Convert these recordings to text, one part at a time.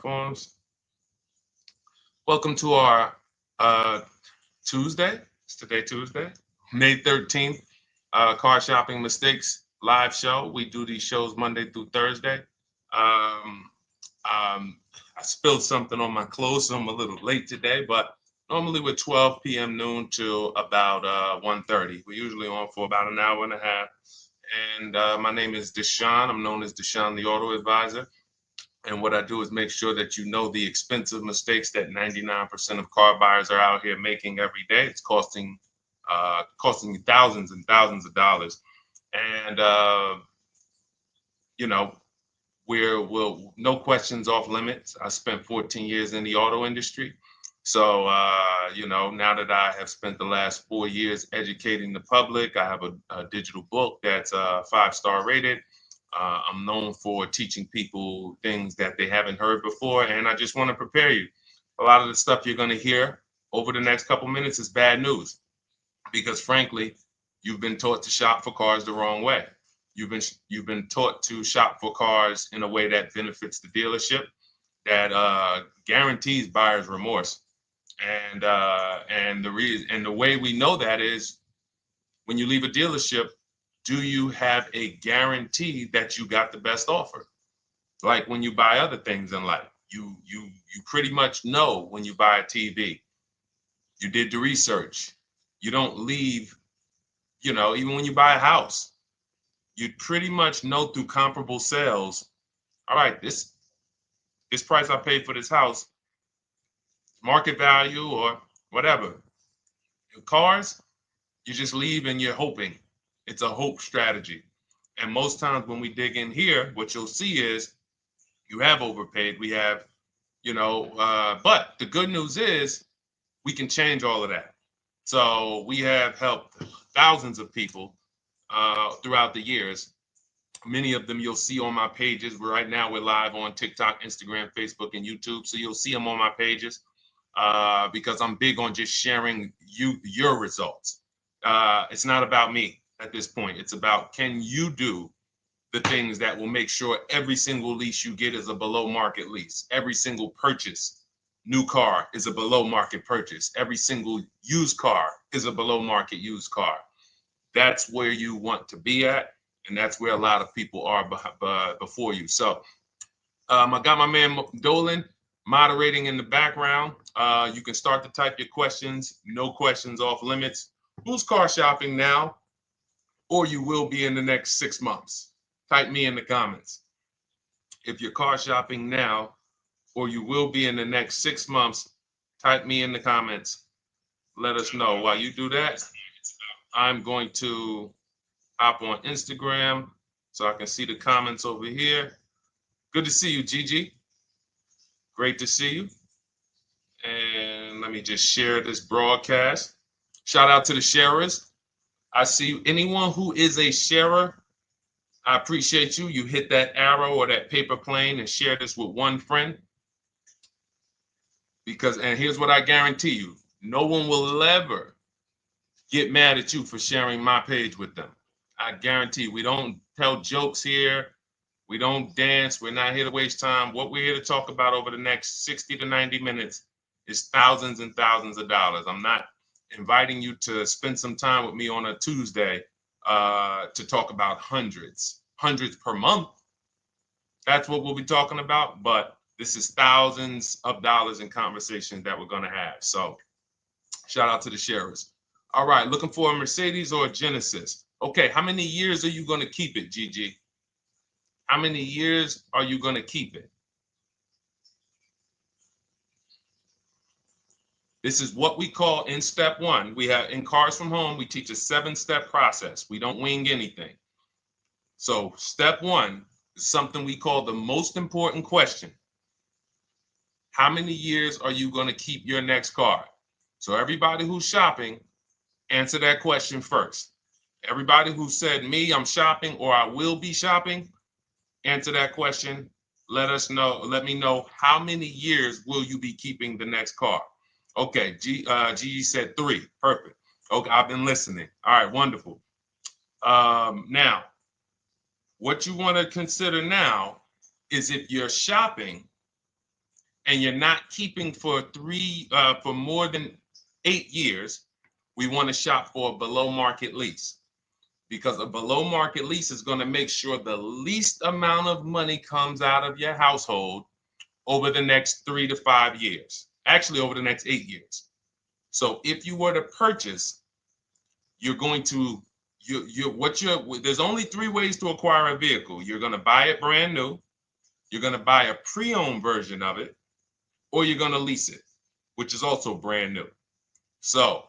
Forms. Welcome to our Tuesday. It's today Tuesday, May 13th. Car shopping mistakes live show. We do these shows Monday through Thursday. Um, I spilled something on my clothes, so I'm a little late today, but normally we're 12 p.m. noon till about 1:30. We're usually on for about an hour and a half. And my name is Deshone. I'm known as Deshone the Auto Advisor. And what I do is make sure that you know the expensive mistakes that 99% of car buyers are out here making every day. It's costing you thousands and thousands of dollars. And you know, we'll no questions off limits. I spent 14 years in the auto industry. So now that I have spent the last 4 years educating the public, I have a digital book that's 5-star rated. I'm known for teaching people things that they haven't heard before, and I just want to prepare you. A lot of the stuff you're going to hear over the next couple minutes is bad news because, frankly, you've been taught to shop for cars the wrong way. You've been taught to shop for cars in a way that benefits the dealership, that guarantees buyer's remorse, and the way we know that is when you leave a dealership. Do you have a guarantee that you got the best offer? Like when you buy other things in life, you pretty much know when you buy a TV. You did the research. You don't leave, even when you buy a house, you pretty much know through comparable sales, all right, this price I paid for this house, market value or whatever. Cars, you just leave and you're hoping. It's a hope strategy. And most times when we dig in here, what you'll see is you have overpaid. We have, but the good news is we can change all of that. So we have helped thousands of people throughout the years. Many of them you'll see on my pages. Right now we're live on TikTok, Instagram, Facebook, and YouTube. So you'll see them on my pages because I'm big on just sharing your results. It's not about me at this point. It's about, can you do the things that will make sure every single lease you get is a below market lease. Every single purchase, new car, is a below market purchase. Every single used car is a below market used car. That's where you want to be at, and that's where a lot of people are before you. So I got my man Dolan moderating in the background. You can start to type your questions. No questions off limits. Who's car shopping now, or you will be in the next 6 months? Type me in the comments. If you're car shopping now, or you will be in the next 6 months, type me in the comments. Let us know. While you do that, I'm going to hop on Instagram so I can see the comments over here. Good to see you, Gigi. Great to see you. And let me just share this broadcast. Shout out to the sharers. I see anyone who is a sharer. I appreciate you. You hit that arrow or that paper plane and share this with one friend. And here's what I guarantee you. No one will ever get mad at you for sharing my page with them. I guarantee you, we don't tell jokes here. We don't dance. We're not here to waste time. What we're here to talk about over the next 60 to 90 minutes is thousands and thousands of dollars. I'm not inviting you to spend some time with me on a Tuesday to talk about hundreds per month. That's what we'll be talking about. But this is thousands of dollars in conversations that we're going to have. So shout out to the sharers. All right, looking for a Mercedes or a Genesis. Okay, how many years are you going to keep it, Gigi? How many years are you going to keep it? This is what we call in step one. We have in Cars from Home, we teach a 7-step process. We don't wing anything. So step one is something we call the most important question. How many years are you going to keep your next car? So everybody who's shopping, answer that question first. Everybody who said me, I'm shopping, or I will be shopping, answer that question. Let me know how many years will you be keeping the next car? Okay, Gigi said 3. Perfect. Okay, I've been listening. All right, wonderful. Now, what you want to consider now is if you're shopping, and you're not keeping for more than 8 years, we want to shop for a below market lease, because a below market lease is going to make sure the least amount of money comes out of your household over the next 3 to 5 years, actually over the next 8 years. So if you were to purchase, you're going to, there's only 3 ways to acquire a vehicle. You're going to buy it brand new, you're going to buy a pre-owned version of it, or you're going to lease it, which is also brand new. So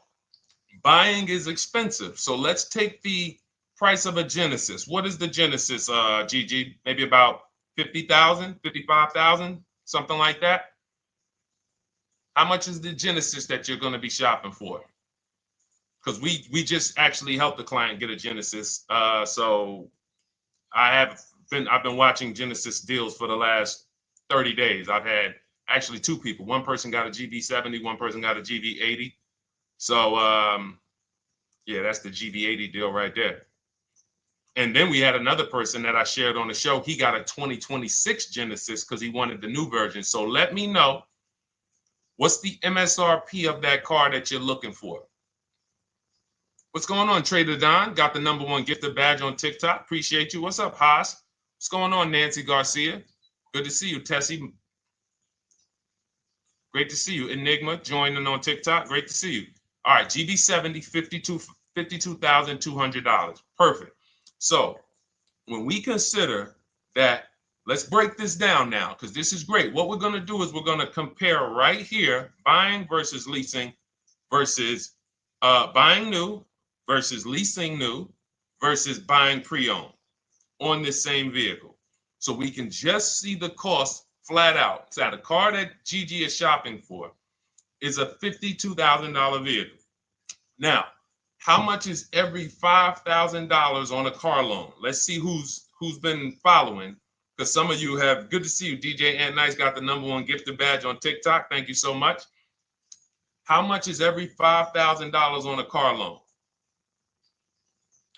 buying is expensive. So let's take the price of a Genesis. What is the Genesis, Gigi? Maybe about 50,000, 55,000, something like that. How much is the Genesis that you're going to be shopping for? Because we just actually helped the client get a Genesis. So I've been watching Genesis deals for the last 30 days. I've had actually 2 people. One person got a GB70, one person got a GB80. So yeah, that's the GB80 deal right there. And then we had another person that I shared on the show. He got a 2026 Genesis because he wanted the new version. So let me know, what's the MSRP of that car that you're looking for? What's going on, Trader Don? Got the #1 gifted badge on TikTok. Appreciate you. What's up, Haas? What's going on, Nancy Garcia? Good to see you, Tessie. Great to see you. Enigma joining on TikTok. Great to see you. All right, GB70, $52,200. Perfect. So when we consider that, let's break this down now, because this is great. What we're going to do is we're going to compare right here, buying versus leasing versus buying new versus leasing new versus buying pre-owned on this same vehicle. So we can just see the cost flat out. So the car that Gigi is shopping for is a $52,000 vehicle. Now, how much is every $5,000 on a car loan? Let's see who's been following, because some of you have. Good to see you, DJ Ant Nice got the #1 gifted badge on TikTok. Thank you so much. How much is every $5,000 on a car loan?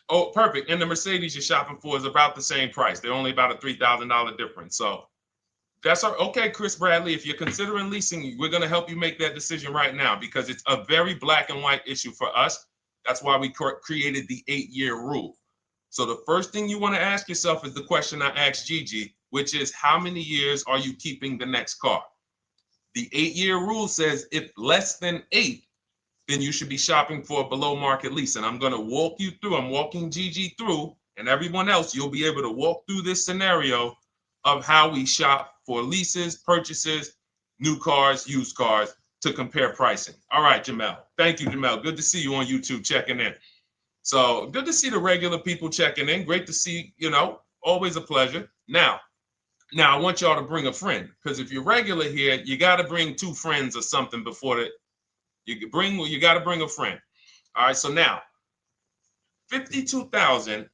Oh, perfect. And the Mercedes you're shopping for is about the same price. They're only about a $3,000 difference. So that's okay, Chris Bradley. If you're considering leasing, we're going to help you make that decision right now, because it's a very black and white issue for us. That's why we created the 8-year rule. So the first thing you want to ask yourself is the question I asked Gigi, which is, how many years are you keeping the next car? The 8-year rule says if less than 8, then you should be shopping for a below market lease. And I'm going to walk you through, I'm walking Gigi through, and everyone else, you'll be able to walk through this scenario of how we shop for leases, purchases, new cars, used cars, to compare pricing. All right, Jamel. Thank you, Jamel. Good to see you on YouTube checking in. So good to see the regular people checking in. Great to see, always a pleasure. Now I want y'all to bring a friend, because if you're regular here, you got to bring 2 friends or something before you got to bring a friend. All right, so now 52,000,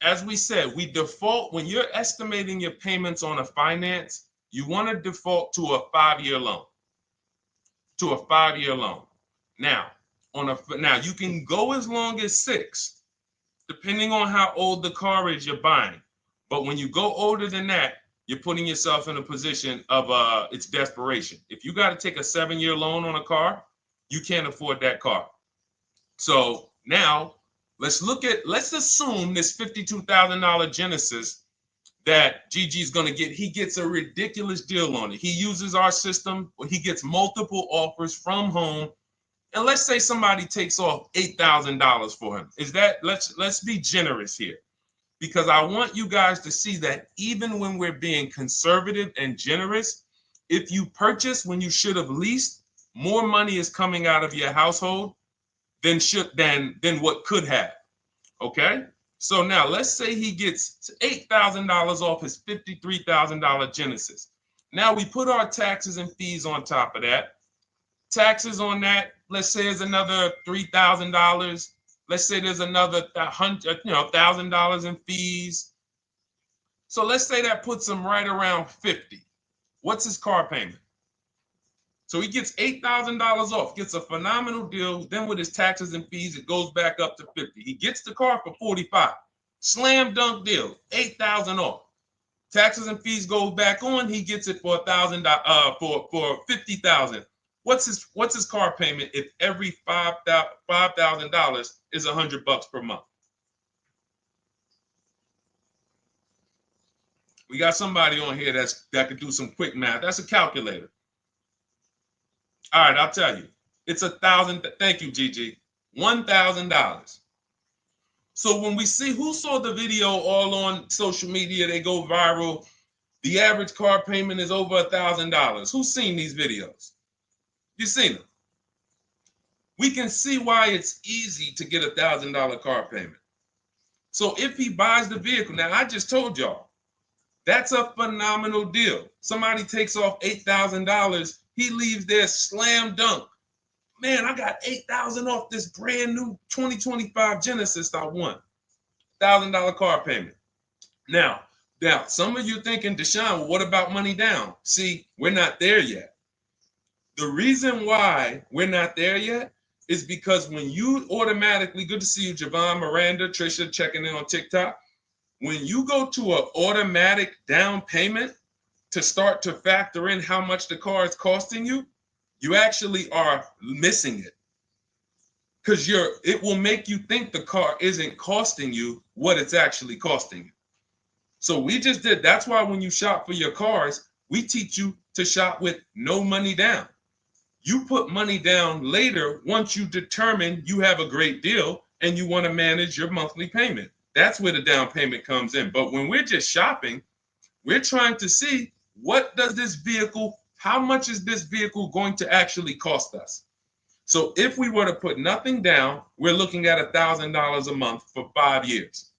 as we said, we default when you're estimating your payments on a finance, you want to default to a 5-year loan. Now, you can go as long as 6, depending on how old the car is you're buying. But when you go older than that, you're putting yourself in a position of it's desperation. If you got to take a 7-year loan on a car, you can't afford that car. So now let's assume this $52,000 Genesis that Gigi's going to get. He gets a ridiculous deal on it. He uses our system, he gets multiple offers from home. And let's say somebody takes off $8,000 for him. Let's be generous here, because I want you guys to see that even when we're being conservative and generous, if you purchase when you should have leased, more money is coming out of your household than what could have. Okay? So now let's say he gets $8,000 off his $53,000 Genesis. Now we put our taxes and fees on top of that. Taxes on that, let's say, is another $3,000. Let's say there's another $1,000 in fees. So let's say that puts him right around 50. What's his car payment? So he gets $8,000 off, gets a phenomenal deal. Then with his taxes and fees, it goes back up to 50. He gets the car for 45. Slam dunk deal, $8,000 off. Taxes and fees go back on. He gets it for $1,000. For $50,000. What's his car payment if every $5,000 is $100 per month? We got somebody on here that could do some quick math. That's a calculator. All right, I'll tell you. It's $1,000. Thank you, Gigi. $1,000. So when we see who saw the video all on social media, they go viral. The average car payment is over $1,000. Who's seen these videos? You've seen them. We can see why it's easy to get $1,000 car payment. So if he buys the vehicle, now I just told y'all, that's a phenomenal deal. Somebody takes off $8,000. He leaves there slam dunk. Man, I got $8,000 off this brand new 2025 Genesis I won. $1,000 car payment. Now, some of you thinking, Deshone, well, what about money down? See, we're not there yet. The reason why we're not there yet is because when you automatically, good to see you, Javon, Miranda, Trisha, checking in on TikTok. When you go to an automatic down payment to start to factor in how much the car is costing you, you actually are missing it. Because it will make you think the car isn't costing you what it's actually costing you. So we just did. That's why when you shop for your cars, we teach you to shop with no money down. You put money down later once you determine you have a great deal and you want to manage your monthly payment. That's where the down payment comes in. But when we're just shopping, we're trying to see how much is this vehicle going to actually cost us? So if we were to put nothing down, we're looking at $1,000 a month for 5 years.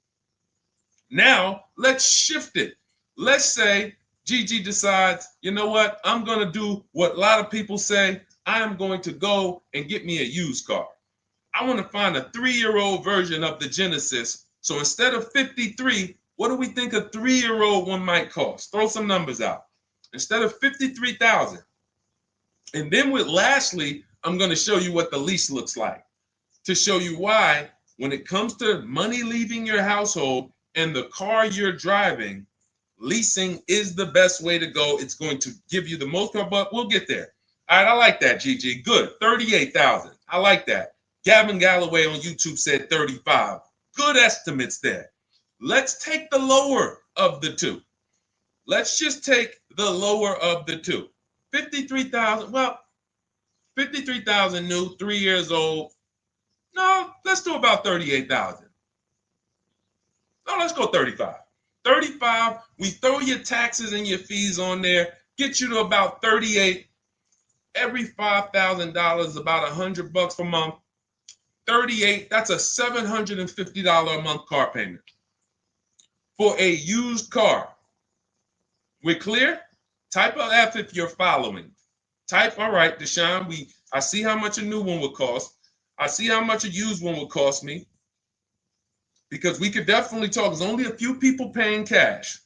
Now, let's shift it. Let's say Gigi decides, you know what? I'm going to do what a lot of people say. I am going to go and get me a used car. I want to find a 3-year-old version of the Genesis. So instead of $53,000, what do we think a 3-year-old one might cost? Throw some numbers out. Instead of $53,000. And then lastly, I'm going to show you what the lease looks like to show you why when it comes to money leaving your household and the car you're driving, leasing is the best way to go. It's going to give you the most, but we'll get there. All right, I like that, Gigi. Good. 38,000. I like that. Gavin Galloway on YouTube said 35. Good estimates there. Let's take the lower of the two. Let's just take the lower of the two. 53,000. Well, 53,000 new, 3 years old. No, let's do about 38,000. No, let's go 35. 35, we throw your taxes and your fees on there, get you to about 38. Every $5,000, about $100 per month. 38, that's a $750 a month car payment for a used car. We're clear? Type of F if you're following. Type, all right, Deshone, I see how much a new one would cost. I see how much a used one would cost me. Because we could definitely talk. There's only a few people paying cash.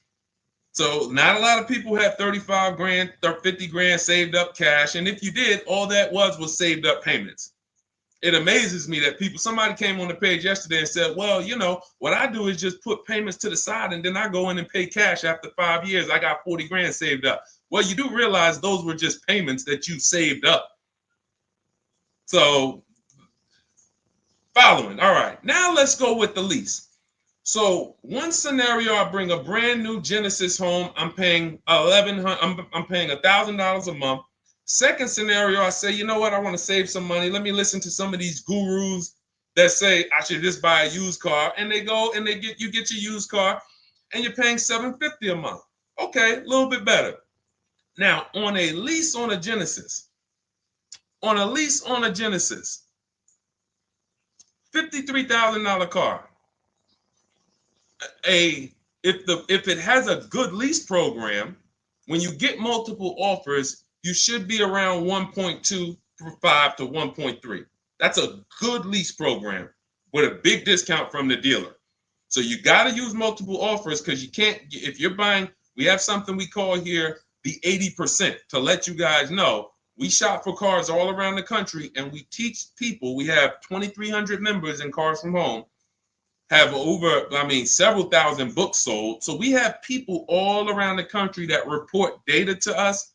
So not a lot of people have 35 grand, 50 grand saved up cash. And if you did, all that was saved up payments. It amazes me that somebody came on the page yesterday and said, well, you know, what I do is just put payments to the side and then I go in and pay cash after 5 years. I got 40 grand saved up. Well, you do realize those were just payments that you saved up. So following. All right, now let's go with the lease. So one scenario, I bring a brand new Genesis home. I'm paying $1,000 a month. Second scenario, I say, you know what? I want to save some money. Let me listen to some of these gurus that say I should just buy a used car, and they go and you get your used car, and you're paying $750 a month. Okay, a little bit better. Now on a lease on a Genesis, $53,000 car. If it has a good lease program, when you get multiple offers, you should be around 1.25 to 1.3. That's a good lease program with a big discount from the dealer. So you got to use multiple offers because you can't, if you're buying, we have something we call here the 80% to let you guys know. We shop for cars all around the country and we teach people, we have 2,300 members in Cars from Home, have several thousand books sold. So we have people all around the country that report data to us,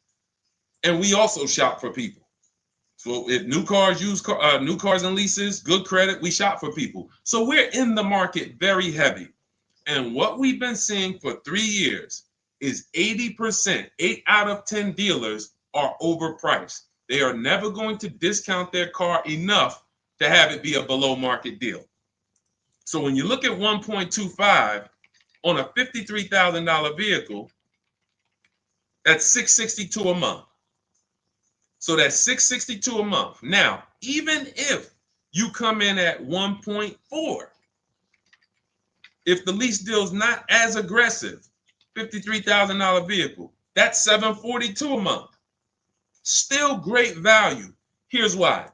and we also shop for people. So if new cars, new cars and leases, good credit, we shop for people. So we're in the market very heavy. And what we've been seeing for 3 years is 80%, 8 out of 10 dealers are overpriced. They are never going to discount their car enough to have it be a below market deal. So when you look at 1.25 on a $53,000 vehicle, that's $662 a month. So that's $662 a month. Now, even if you come in at 1.4, if the lease deal is not as aggressive, $53,000 vehicle, that's $742 a month. Still great value. Here's why.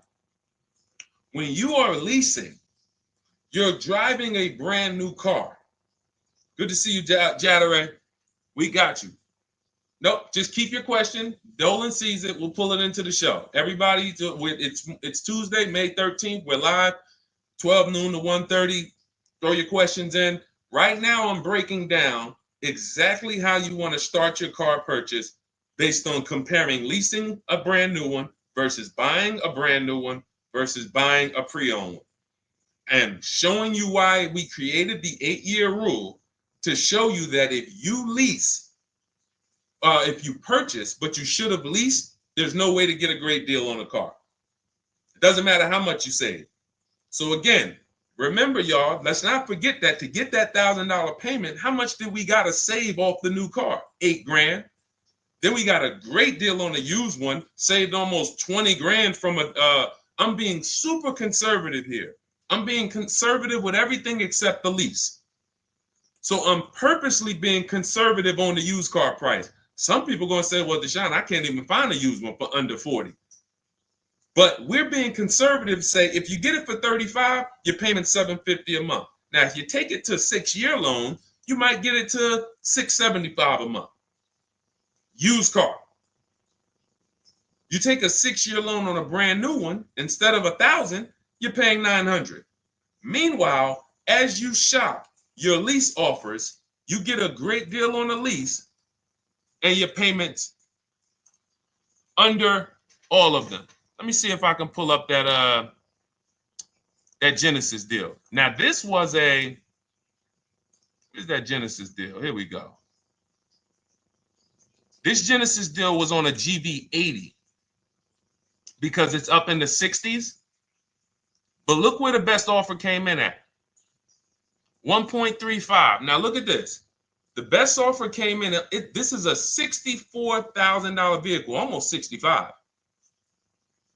When you are leasing, you're driving a brand new car. Good to see you, Jadare. We got you. Nope, just keep your question. Dolan sees it. We'll pull it into the show. Everybody, it's Tuesday, May 13th. We're live, 12 noon to 1:30. Throw your questions in. Right now, I'm breaking down exactly how you want to start your car purchase based on comparing leasing a brand new one versus buying a brand new one versus buying a pre-owned one. And showing you why we created the 8-year rule to show you that if you lease, if you purchase, but you should have leased, there's no way to get a great deal on a car. It doesn't matter how much you save. So again, remember, y'all, let's not forget that to get that $1,000 payment, how much did we got to save off the new car? $8,000. Then we got a great deal on a used one, saved almost 20 grand from I'm being super conservative here. I'm being conservative with everything except the lease. So I'm purposely being conservative on the used car price. Some people are going to say, well, Deshone, I can't even find a used one for under 40. But we're being conservative, say if you get it for 35, you're paying $750 a month. Now, if you take it to a 6-year loan, you might get it to $675 a month. Used car. You take a 6-year loan on a brand new one, instead of $1,000, you're paying $900. Meanwhile, as you shop your lease offers, you get a great deal on the lease, and your payments under all of them. Let me see if I can pull up that Genesis deal. Now, this was where's that Genesis deal? Here we go. This Genesis deal was on a GV80 because it's up in the 60s. But look where the best offer came in at. 1.35. Now look at this. The best offer came in, this is a $64,000 vehicle, almost 65.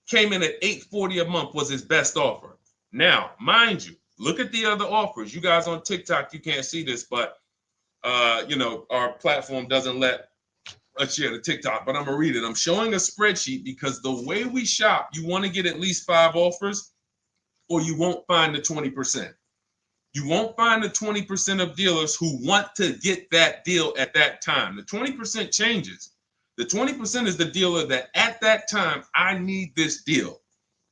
Came in at $840 a month was his best offer. Now, mind you, look at the other offers. You guys on TikTok, you can't see this, but our platform doesn't let us share the TikTok, but I'm gonna read it. I'm showing a spreadsheet because the way we shop, you want to get at least 5 offers or you won't find the 20%. You won't find the 20% of dealers who want to get that deal at that time. The 20% changes. The 20% is the dealer that at that time, I need this deal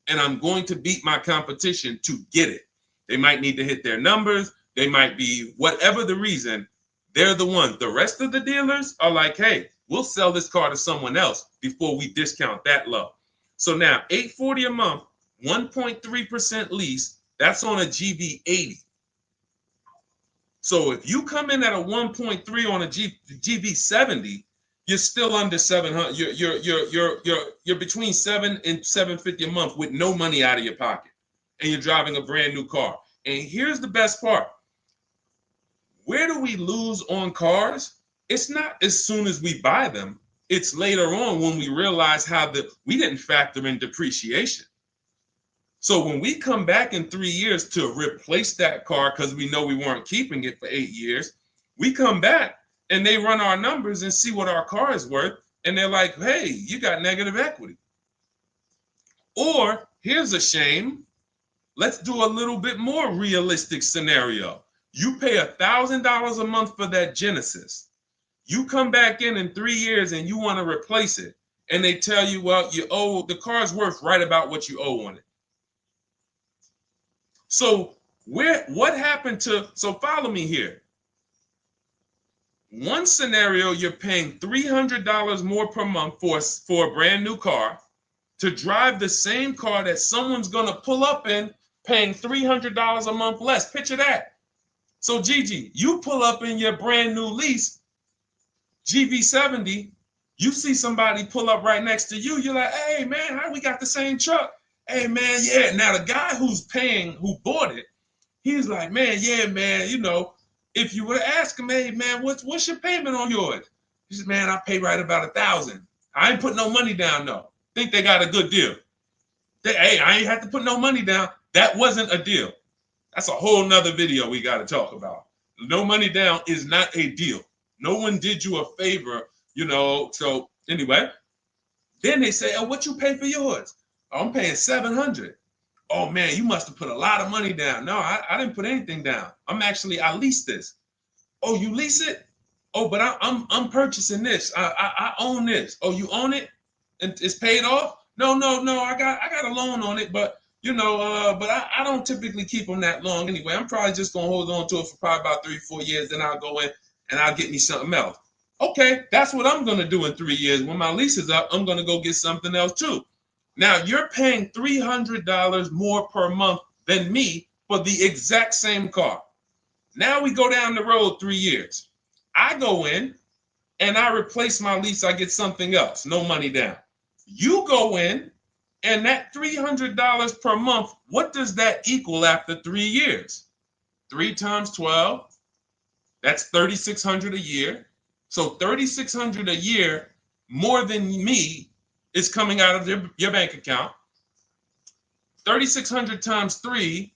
and I'm going to beat my competition to get it. They might need to hit their numbers. They might be whatever the reason. They're the ones. The rest of the dealers are like, hey, we'll sell this car to someone else before we discount that low. So now $840 a month, 1.3% lease, that's on a GV80. So if you come in at a 1.3 on a GV70, you're still under 700. You're between 7 and 750 a month with no money out of your pocket, and you're driving a brand new car. And here's the best part: where do we lose on cars? It's not as soon as we buy them. It's later on when we realize we didn't factor in depreciation. So when we come back in 3 years to replace that car because we know we weren't keeping it for 8 years, we come back and they run our numbers and see what our car is worth. And they're like, hey, you got negative equity. Or here's a shame. Let's do a little bit more realistic scenario. You pay $1,000 a month for that Genesis. You come back in 3 years and you want to replace it. And they tell you, well, the car's worth right about what you owe on it. So What happened to, so follow me here. One scenario, you're paying $300 more per month for a brand new car to drive the same car that someone's going to pull up in, paying $300 a month less. Picture that. So Gigi, you pull up in your brand new lease, GV70, you see somebody pull up right next to you. You're like, hey man, how we got the same truck? Hey man, yeah. Now the guy who bought it, he's like, man, yeah, man, you know, if you were to ask him, hey man, what's your payment on yours? He says, man, I pay right about $1,000. I ain't put no money down though. Think they got a good deal. Hey, I ain't had to put no money down. That wasn't a deal. That's a whole nother video we got to talk about. No money down is not a deal. No one did you a favor, you know. So anyway, then they say, oh, what you pay for yours? Oh, I'm paying $700. Oh man, you must have put a lot of money down. No, I didn't put anything down. I leased this. Oh, you lease it? Oh, but I'm purchasing this. I own this. Oh, you own it? And it's paid off? No. I got a loan on it, but you know, but I don't typically keep them that long anyway. I'm probably just gonna hold on to it for probably about 3-4 years. Then I'll go in and I'll get me something else. Okay, that's what I'm gonna do in 3 years. When my lease is up, I'm gonna go get something else too. Now you're paying $300 more per month than me for the exact same car. Now we go down the road 3 years. I go in and I replace my lease. I get something else, no money down. You go in and that $300 per month, what does that equal after 3 years? 3 times 12, that's $3,600 a year. So $3,600 a year more than me is coming out of your bank account. 3,600 times 3,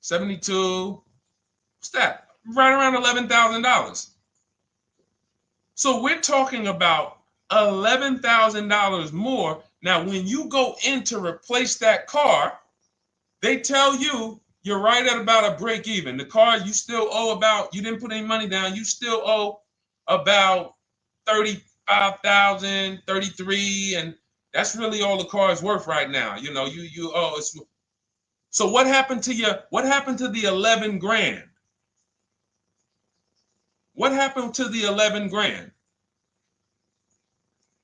72, what's that? Right around $11,000. So we're talking about $11,000 more. Now, when you go in to replace that car, they tell you you're right at about a break even. The car you still owe about, you didn't put any money down, you still owe about 35,000, 33, and that's really all the car is worth right now. You know, you owe. So what happened to you? What happened to the 11 grand? What happened to the 11 grand?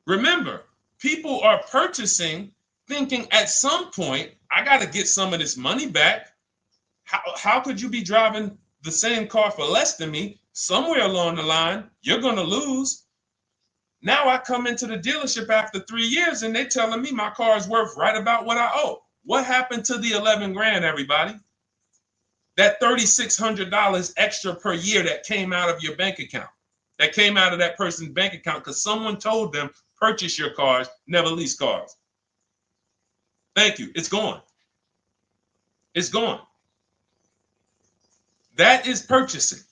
Remember, people are purchasing thinking at some point, I got to get some of this money back. How could you be driving the same car for less than me? Somewhere along the line, you're going to lose. Now I come into the dealership after 3 years and they're telling me my car is worth right about what I owe. What happened to the 11 grand, everybody? That $3,600 extra per year that came out of your bank account, that came out of that person's bank account because someone told them, purchase your cars, never lease cars. Thank you. It's gone. It's gone. That is purchasing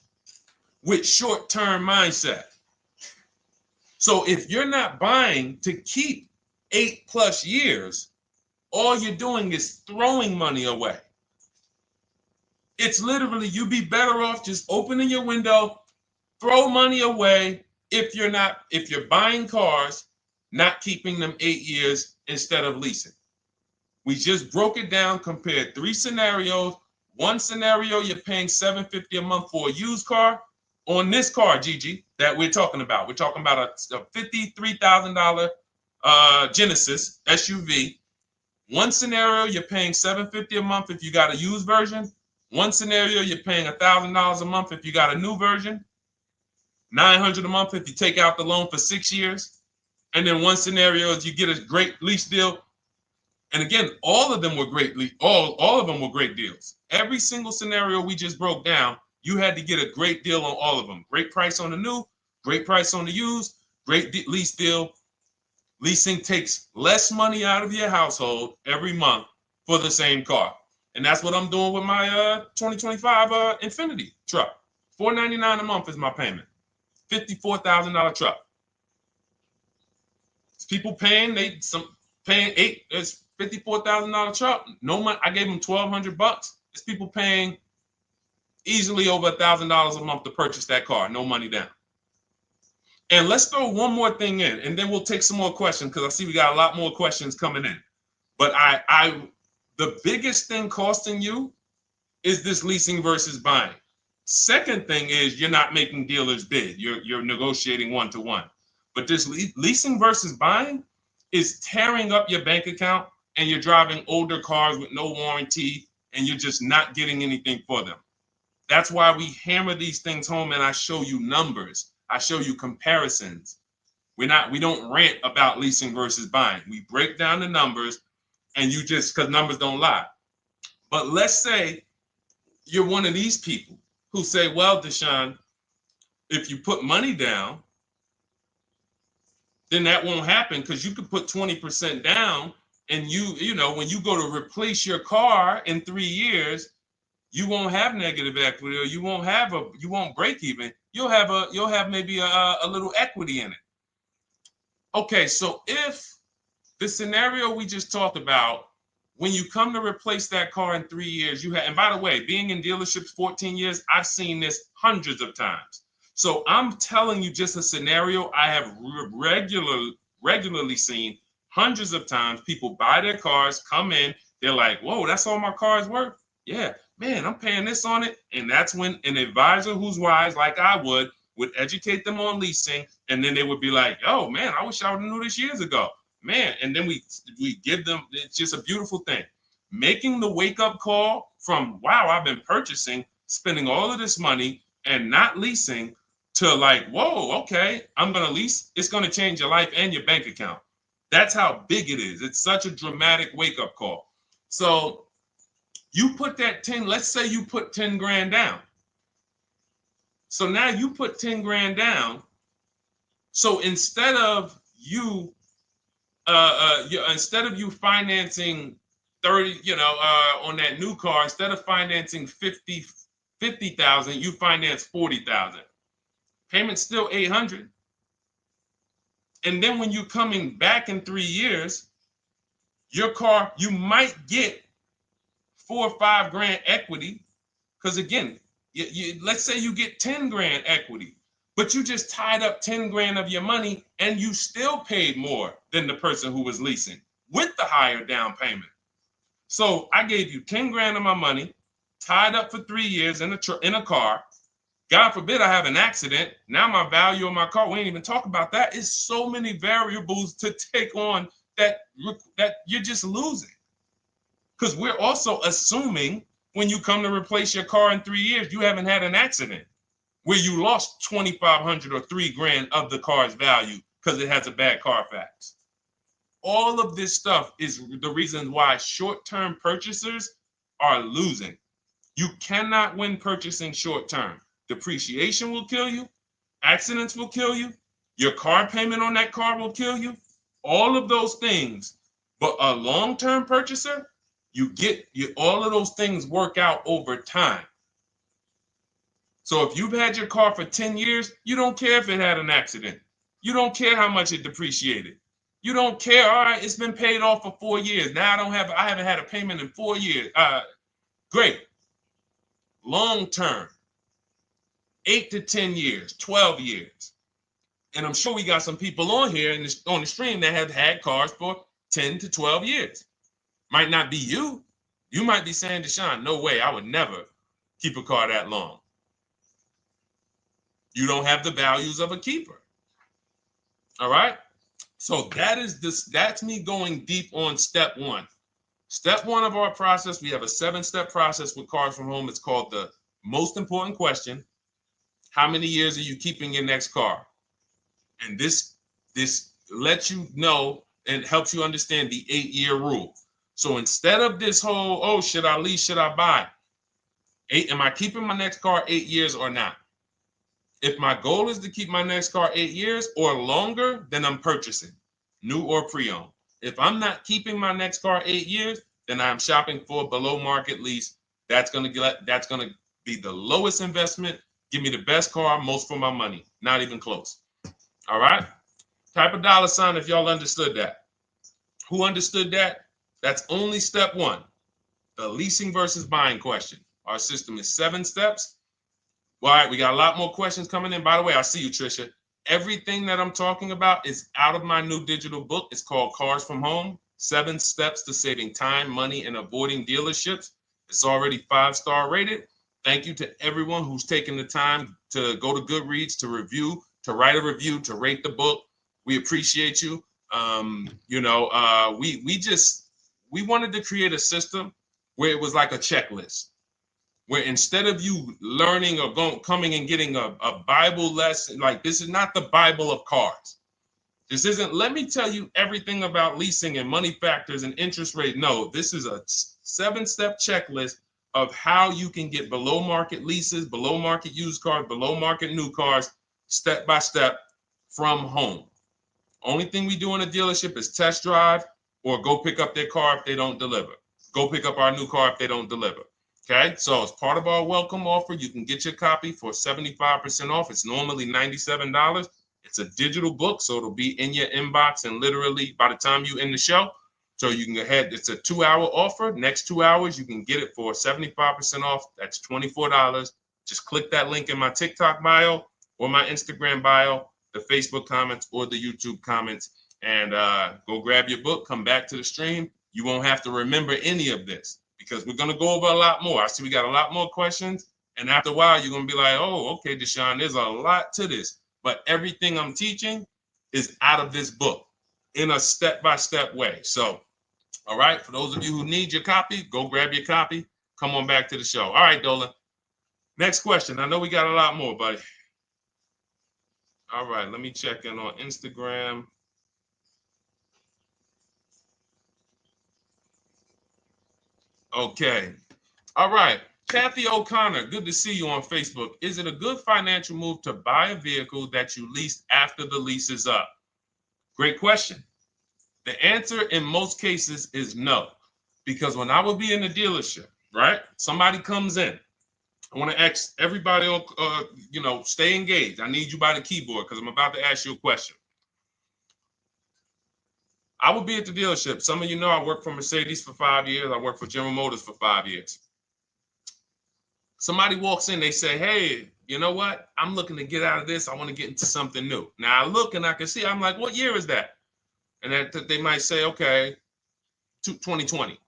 with short-term mindset. So if you're not buying to keep 8+ years, all you're doing is throwing money away. It's literally, you'd be better off just opening your window, throw money away if you're buying cars, not keeping them 8 years instead of leasing. We just broke it down, compared 3 scenarios. One scenario, you're paying $750 a month for a used car. On this car, Gigi, that we're talking about a $53,000 Genesis SUV. One scenario, you're paying $750 a month if you got a used version. One scenario, you're paying $1,000 a month if you got a new version. $900 a month if you take out the loan for 6 years. And then one scenario is you get a great lease deal. And again, all of them were great. All of them were great deals. Every single scenario we just broke down, you had to get a great deal on all of them. Great price on the new, great price on the used, great lease deal. Leasing takes less money out of your household every month for the same car. And that's what I'm doing with my 2025 Infiniti truck. $499 a month is my payment. $54,000 truck. It's people paying, it's $54,000 truck. No money. I gave them $1,200. It's people paying easily over $1,000 a month to purchase that car. No money down. And let's throw one more thing in, and then we'll take some more questions because I see we got a lot more questions coming in. But the biggest thing costing you is this leasing versus buying? Second thing is you're not making dealers bid. You're negotiating one-to-one. But this leasing versus buying is tearing up your bank account, and you're driving older cars with no warranty, and you're just not getting anything for them. That's why we hammer these things home, and I show you numbers. I show you comparisons. We don't rant about leasing versus buying. We break down the numbers, and you just, because numbers don't lie. But let's say you're one of these people who say, well, Deshone, if you put money down, then that won't happen, because you could put 20% down, and you know, when you go to replace your car in 3 years, you won't have negative equity, or you won't break even. You'll have maybe a little equity in it. Okay, so if the scenario we just talked about, when you come to replace that car in 3 years, and by the way, being in dealerships 14 years, I've seen this hundreds of times. So I'm telling you just a scenario I have regularly seen hundreds of times. People buy their cars, come in, they're like, whoa, that's all my car's worth? Yeah, man, I'm paying this on it. And that's when an advisor who's wise, like I would educate them on leasing. And then they would be like, oh, man, I wish I would have knew this years ago. Man, and then we give them, it's just a beautiful thing. Making the wake-up call from, wow, I've been purchasing, spending all of this money and not leasing, to like, whoa, okay, I'm going to lease. It's going to change your life and your bank account. That's how big it is. It's such a dramatic wake-up call. So you put that 10, let's say you put 10 grand down. So now you put 10 grand down. So instead of you financing 30, on that new car, instead of financing 50,000, you finance 40,000. Payment's still 800. And then when you're coming back in 3 years, your car, you might get 4 or 5 grand equity. Because again, let's say you get 10 grand equity, but you just tied up 10 grand of your money, and you still paid more than the person who was leasing with the higher down payment. So I gave you 10 grand of my money, tied up for 3 years in a car. God forbid I have an accident. Now my value of my car, we ain't even talk about that. It's so many variables to take on that you're just losing. Because we're also assuming when you come to replace your car in 3 years, you haven't had an accident where you lost 2,500 or 3 grand of the car's value because it has a bad Carfax. All of this stuff is the reason why short-term purchasers are losing. You cannot win purchasing short-term. Depreciation will kill you. Accidents will kill you. Your car payment on that car will kill you. All of those things. But a long-term purchaser, all of those things work out over time. So if you've had your car for 10 years, you don't care if it had an accident. You don't care how much it depreciated. You don't care. All right, it's been paid off for 4 years. Now I haven't had a payment in 4 years. Great. Long-term. 8 to 10 years, 12 years. And I'm sure we got some people on here on the stream that have had cars for 10 to 12 years. Might not be you. You might be saying, Deshone, no way, I would never keep a car that long. You don't have the values of a keeper. All right? So that's me going deep on step one. Step one of our process, we have a 7-step process with Cars from Home. It's called the most important question. How many years are you keeping your next car? And this lets you know and helps you understand the 8-year rule. So instead of this whole, oh, should I lease, should I buy? Am I keeping my next car 8 years or not? If my goal is to keep my next car 8 years or longer, then I'm purchasing, new or pre-owned. If I'm not keeping my next car 8 years, then I'm shopping for a below market lease. That's gonna be the lowest investment. Give me the best car, most for my money. Not even close. All right? Type a dollar sign if y'all understood that. Who understood that? That's only step one. The leasing versus buying question. Our system is 7 steps. All right, we got a lot more questions coming in. By the way, I see you, Trisha. Everything that I'm talking about is out of my new digital book. It's called Cars from Home, 7 Steps to Saving Time, Money, and Avoiding Dealerships. It's already 5-star rated. Thank you to everyone who's taken the time to go to Goodreads to review, to write a review, to rate the book. We appreciate you. We wanted to create a system where it was like a checklist, where instead of you learning or coming and getting a Bible lesson, like this is not the Bible of cars. This isn't, let me tell you everything about leasing and money factors and interest rate. No, this is a 7-step checklist of how you can get below market leases, below market used cars, below market new cars, step by step from home. Only thing we do in a dealership is test drive or go pick up their car if they don't deliver. Go pick up our new car if they don't deliver. Okay, so as part of our welcome offer, you can get your copy for 75% off. It's normally $97. It's a digital book, so it'll be in your inbox and literally by the time you end the show. So you can go ahead. It's a 2-hour offer. Next 2 hours, you can get it for 75% off. That's $24. Just click that link in my TikTok bio or my Instagram bio, the Facebook comments or the YouTube comments, and go grab your book. Come back to the stream. You won't have to remember any of this because we're going to go over a lot more. I see we got a lot more questions. And after a while, you're going to be like, oh, okay, Deshone, there's a lot to this. But everything I'm teaching is out of this book in a step-by-step way. So, all right, for those of you who need your copy, go grab your copy. Come on back to the show. All right, Dolan. Next question. I know we got a lot more, buddy. All right, let me check in on Instagram. Okay. All right. Kathy O'Connor, good to see you on Facebook. Is it a good financial move to buy a vehicle that you leased after the lease is up? Great question. The answer in most cases is no, because when I would be in the dealership, right? Somebody comes in. I want to ask everybody, stay engaged. I need you by the keyboard because I'm about to ask you a question. I would be at the dealership. Some of you know I worked for Mercedes for 5 years. I worked for General Motors for 5 years. Somebody walks in, they say, hey, you know what? I'm looking to get out of this. I want to get into something new. Now I look and I can see, I'm like, what year is that? And that they might say, okay, 2020.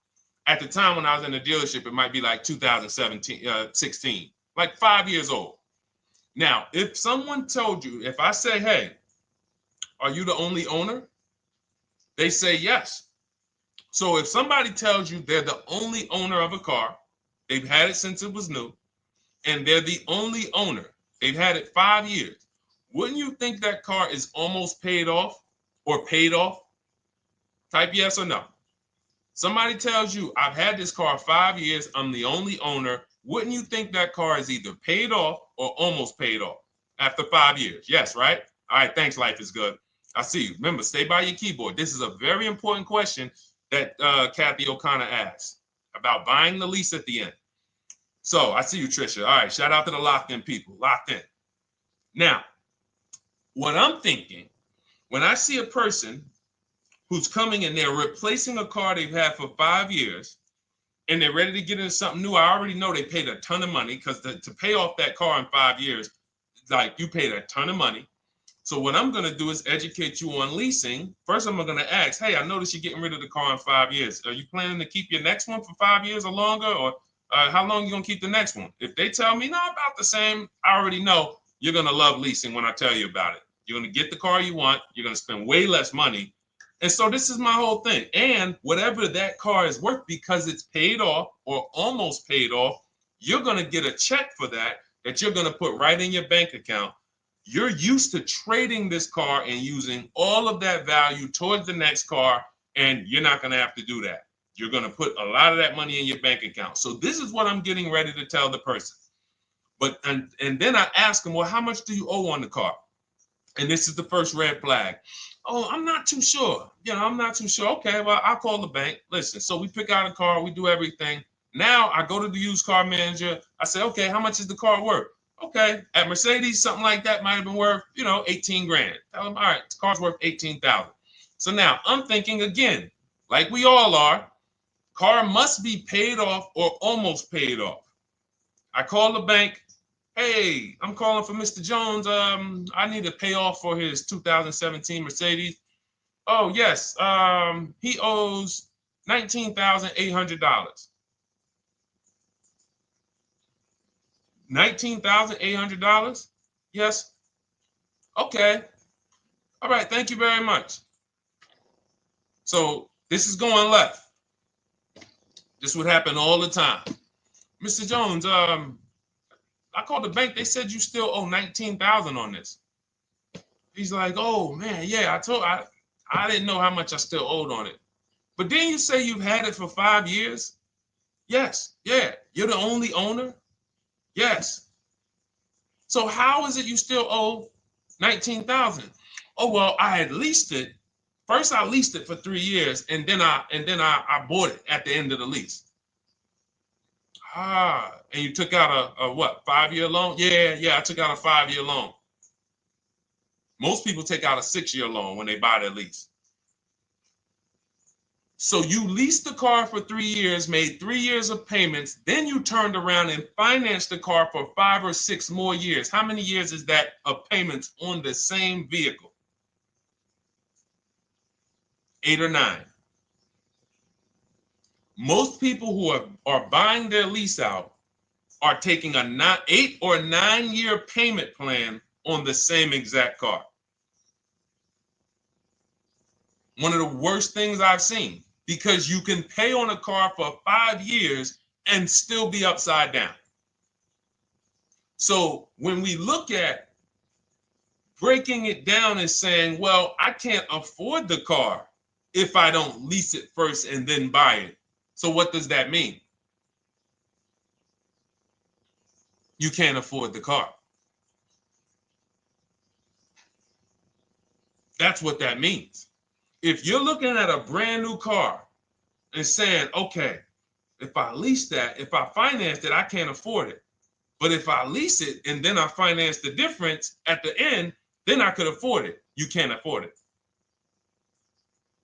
At the time when I was in the dealership, it might be like 16, like 5 years old. Now, if someone told you, if I say, hey, are you the only owner? They say yes. So if somebody tells you they're the only owner of a car, they've had it since it was new, and they're the only owner, they've had it 5 years, wouldn't you think that car is almost paid off or paid off? Type yes or no. Somebody tells you, I've had this car 5 years, I'm the only owner. Wouldn't you think that car is either paid off or almost paid off after 5 years? Yes, right? All right, thanks, Life is Good. I see you. Remember, stay by your keyboard. This is a very important question that Kathy O'Connor asked about buying the lease at the end. So I see you, Trisha. All right, shout out to the locked in people. Locked in. Now, what I'm thinking, when I see a person who's coming in, they're replacing a car they've had for 5 years, and they're ready to get into something new. I already know they paid a ton of money because to pay off that car in 5 years, like you paid a ton of money. So what I'm going to do is educate you on leasing. First, I'm going to ask, hey, I noticed you're getting rid of the car in 5 years. Are you planning to keep your next one for 5 years or longer? Or how long are you going to keep the next one? If they tell me, no, about the same, I already know you're going to love leasing when I tell you about it. You're going to get the car you want. You're going to spend way less money. And so this is my whole thing. And whatever that car is worth, because it's paid off or almost paid off, you're going to get a check for that you're going to put right in your bank account. You're used to trading this car and using all of that value towards the next car, and you're not going to have to do that. You're going to put a lot of that money in your bank account. So this is what I'm getting ready to tell the person. But and then I ask them, well, how much do you owe on the car? And this is the first red flag. Oh, I'm not too sure. I'm not too sure. Okay, well, I'll call the bank. Listen, so we pick out a car, we do everything. Now I go to the used car manager. I say, okay, how much is the car worth? Okay, at Mercedes, something like that might have been worth, 18 grand. Tell them, all right, the car's worth 18,000. So now I'm thinking again, like we all are, car must be paid off or almost paid off. I call the bank. Hey, I'm calling for Mr. Jones. I need to pay off for his 2017 Mercedes. Oh, yes. He owes $19,800. $19,800? Yes. Okay. All right. Thank you very much. So this is going left. This would happen all the time. Mr. Jones, I called the bank. They said you still owe 19,000 on this. He's like, oh man, yeah, I didn't know how much I still owed on it. But didn't you say you've had it for 5 years? Yes. Yeah. You're the only owner? Yes. So how is it you still owe 19,000? Oh, well, I had leased it. First I leased it for 3 years and then I bought it at the end of the lease. Ah, and you took out a what, 5-year loan? Yeah, I took out a 5-year loan. Most people take out a 6-year loan when they buy their lease. So you leased the car for 3 years, made 3 years of payments, then you turned around and financed the car for 5 or 6 more years. How many years is that of payments on the same vehicle? 8 or 9. Most people who are buying their lease out are taking a 8 or 9 year payment plan on the same exact car. One of the worst things I've seen, because you can pay on a car for 5 years and still be upside down. So when we look at breaking it down and saying, well, I can't afford the car if I don't lease it first and then buy it. So what does that mean? You can't afford the car. That's what that means. If you're looking at a brand new car and saying, okay, if I lease that, if I finance it, I can't afford it. But if I lease it and then I finance the difference at the end, then I could afford it. You can't afford it.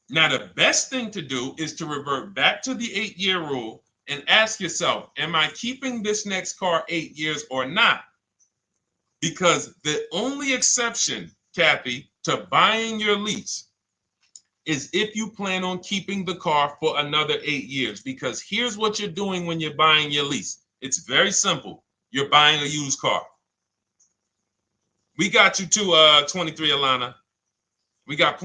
Now, the best thing to do is to revert back to the 8-year rule and ask yourself, am I keeping this next car 8 years or not? Because the only exception, Kathy, to buying your lease is if you plan on keeping the car for another 8 years. Because here's what you're doing when you're buying your lease. It's very simple. You're buying a used car. We got you to 23, Alana. We got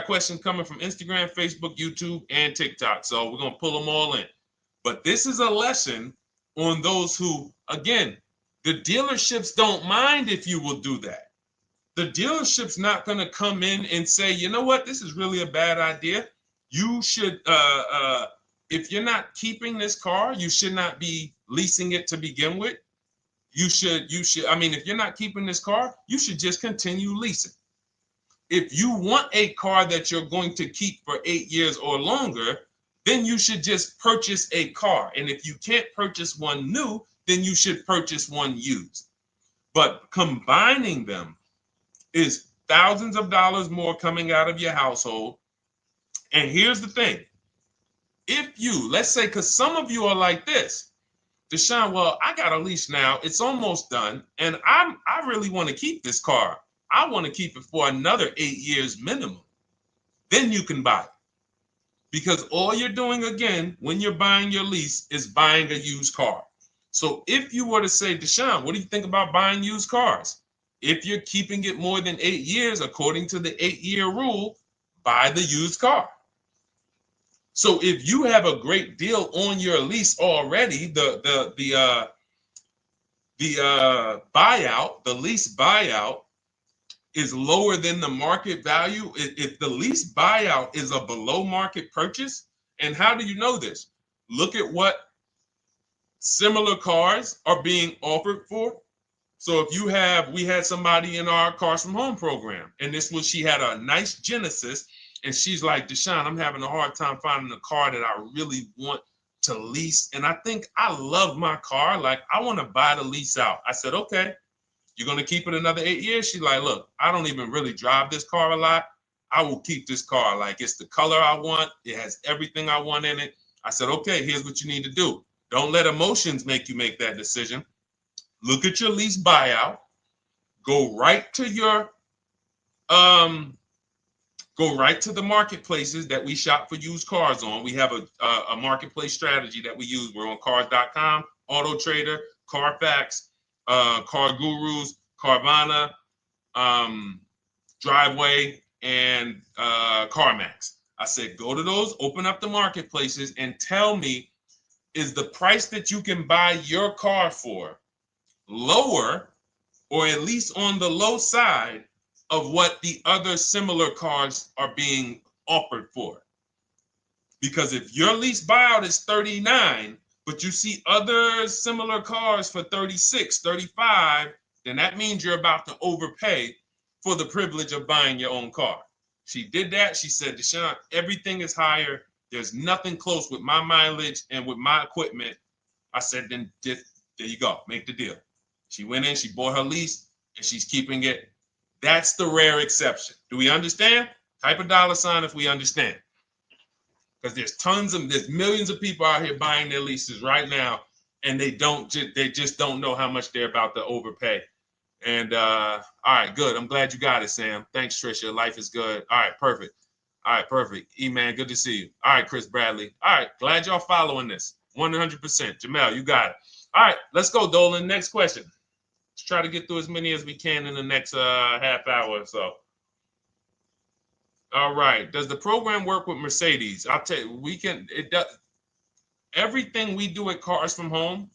questions coming from Instagram, Facebook, YouTube, and TikTok. So we're gonna pull them all in. But this is a lesson on those who, again, the dealerships don't mind if you will do that. The dealership's not gonna come in and say, you know what, this is really a bad idea. You should, if you're not keeping this car, you should not be leasing it to begin with. You should, I mean, if you're not keeping this car, you should just continue leasing. If you want a car that you're going to keep for 8 years or longer, then you should just purchase a car. And if you can't purchase one new, then you should purchase one used. But combining them is thousands of dollars more coming out of your household. And here's the thing. If you, let's say, because some of you are like this, Deshone, well, I got a lease now. It's almost done. And I really want to keep this car. I want to keep it for another 8 years minimum. Then you can buy it. Because all you're doing, again, when you're buying your lease is buying a used car. So if you were to say, Deshone, what do you think about buying used cars? If you're keeping it more than 8 years, according to the 8-year rule, buy the used car. So if you have a great deal on your lease already, the buyout, the lease buyout is lower than the market value. If the lease buyout is a below market purchase, and how do you know this? Look at what similar cars are being offered for. So if you have, we had somebody in our Cars from Home program, and she had a nice Genesis, and she's like, Deshone, I'm having a hard time finding a car that I really want to lease. And I think I love my car. Like, I want to buy the lease out. I said, okay, you're going to keep it another 8 years? She's like, look, I don't even really drive this car a lot. I will keep this car. Like, it's the color I want. It has everything I want in it. I said, okay, here's what you need to do. Don't let emotions make you make that decision. Look at your lease buyout. Go right to your go right to the marketplaces that we shop for used cars on. We have a marketplace strategy that we use. We're on cars.com, Auto Trader, Carfax, Car Gurus, Carvana, Driveway, and CarMax. I said, go to those, open up the marketplaces, and tell me, is the price that you can buy your car for lower, or at least on the low side of what the other similar cars are being offered for? Because if your lease buyout is 39, but you see other similar cars for 36, 35, then that means you're about to overpay for the privilege of buying your own car. She did that. She said, Deshone, everything is higher. There's nothing close with my mileage and with my equipment. I said, then there you go. Make the deal. She went in, she bought her lease, and she's keeping it. That's the rare exception. Do we understand? Type a $sign if we understand. Because there's millions of people out here buying their leases right now, and they just don't know how much they're about to overpay. And all right, good. I'm glad you got it, Sam. Thanks, Trisha. Life is good. All right, perfect. All right, perfect. E-Man, good to see you. All right, Chris Bradley. All right, glad y'all following this. 100%. Jamel, you got it. All right, let's go, Dolan. Next question. Let's try to get through as many as we can in the next half hour or so. All right. Does the program work with Mercedes? I'll tell you, it does. Everything we do at Cars from Home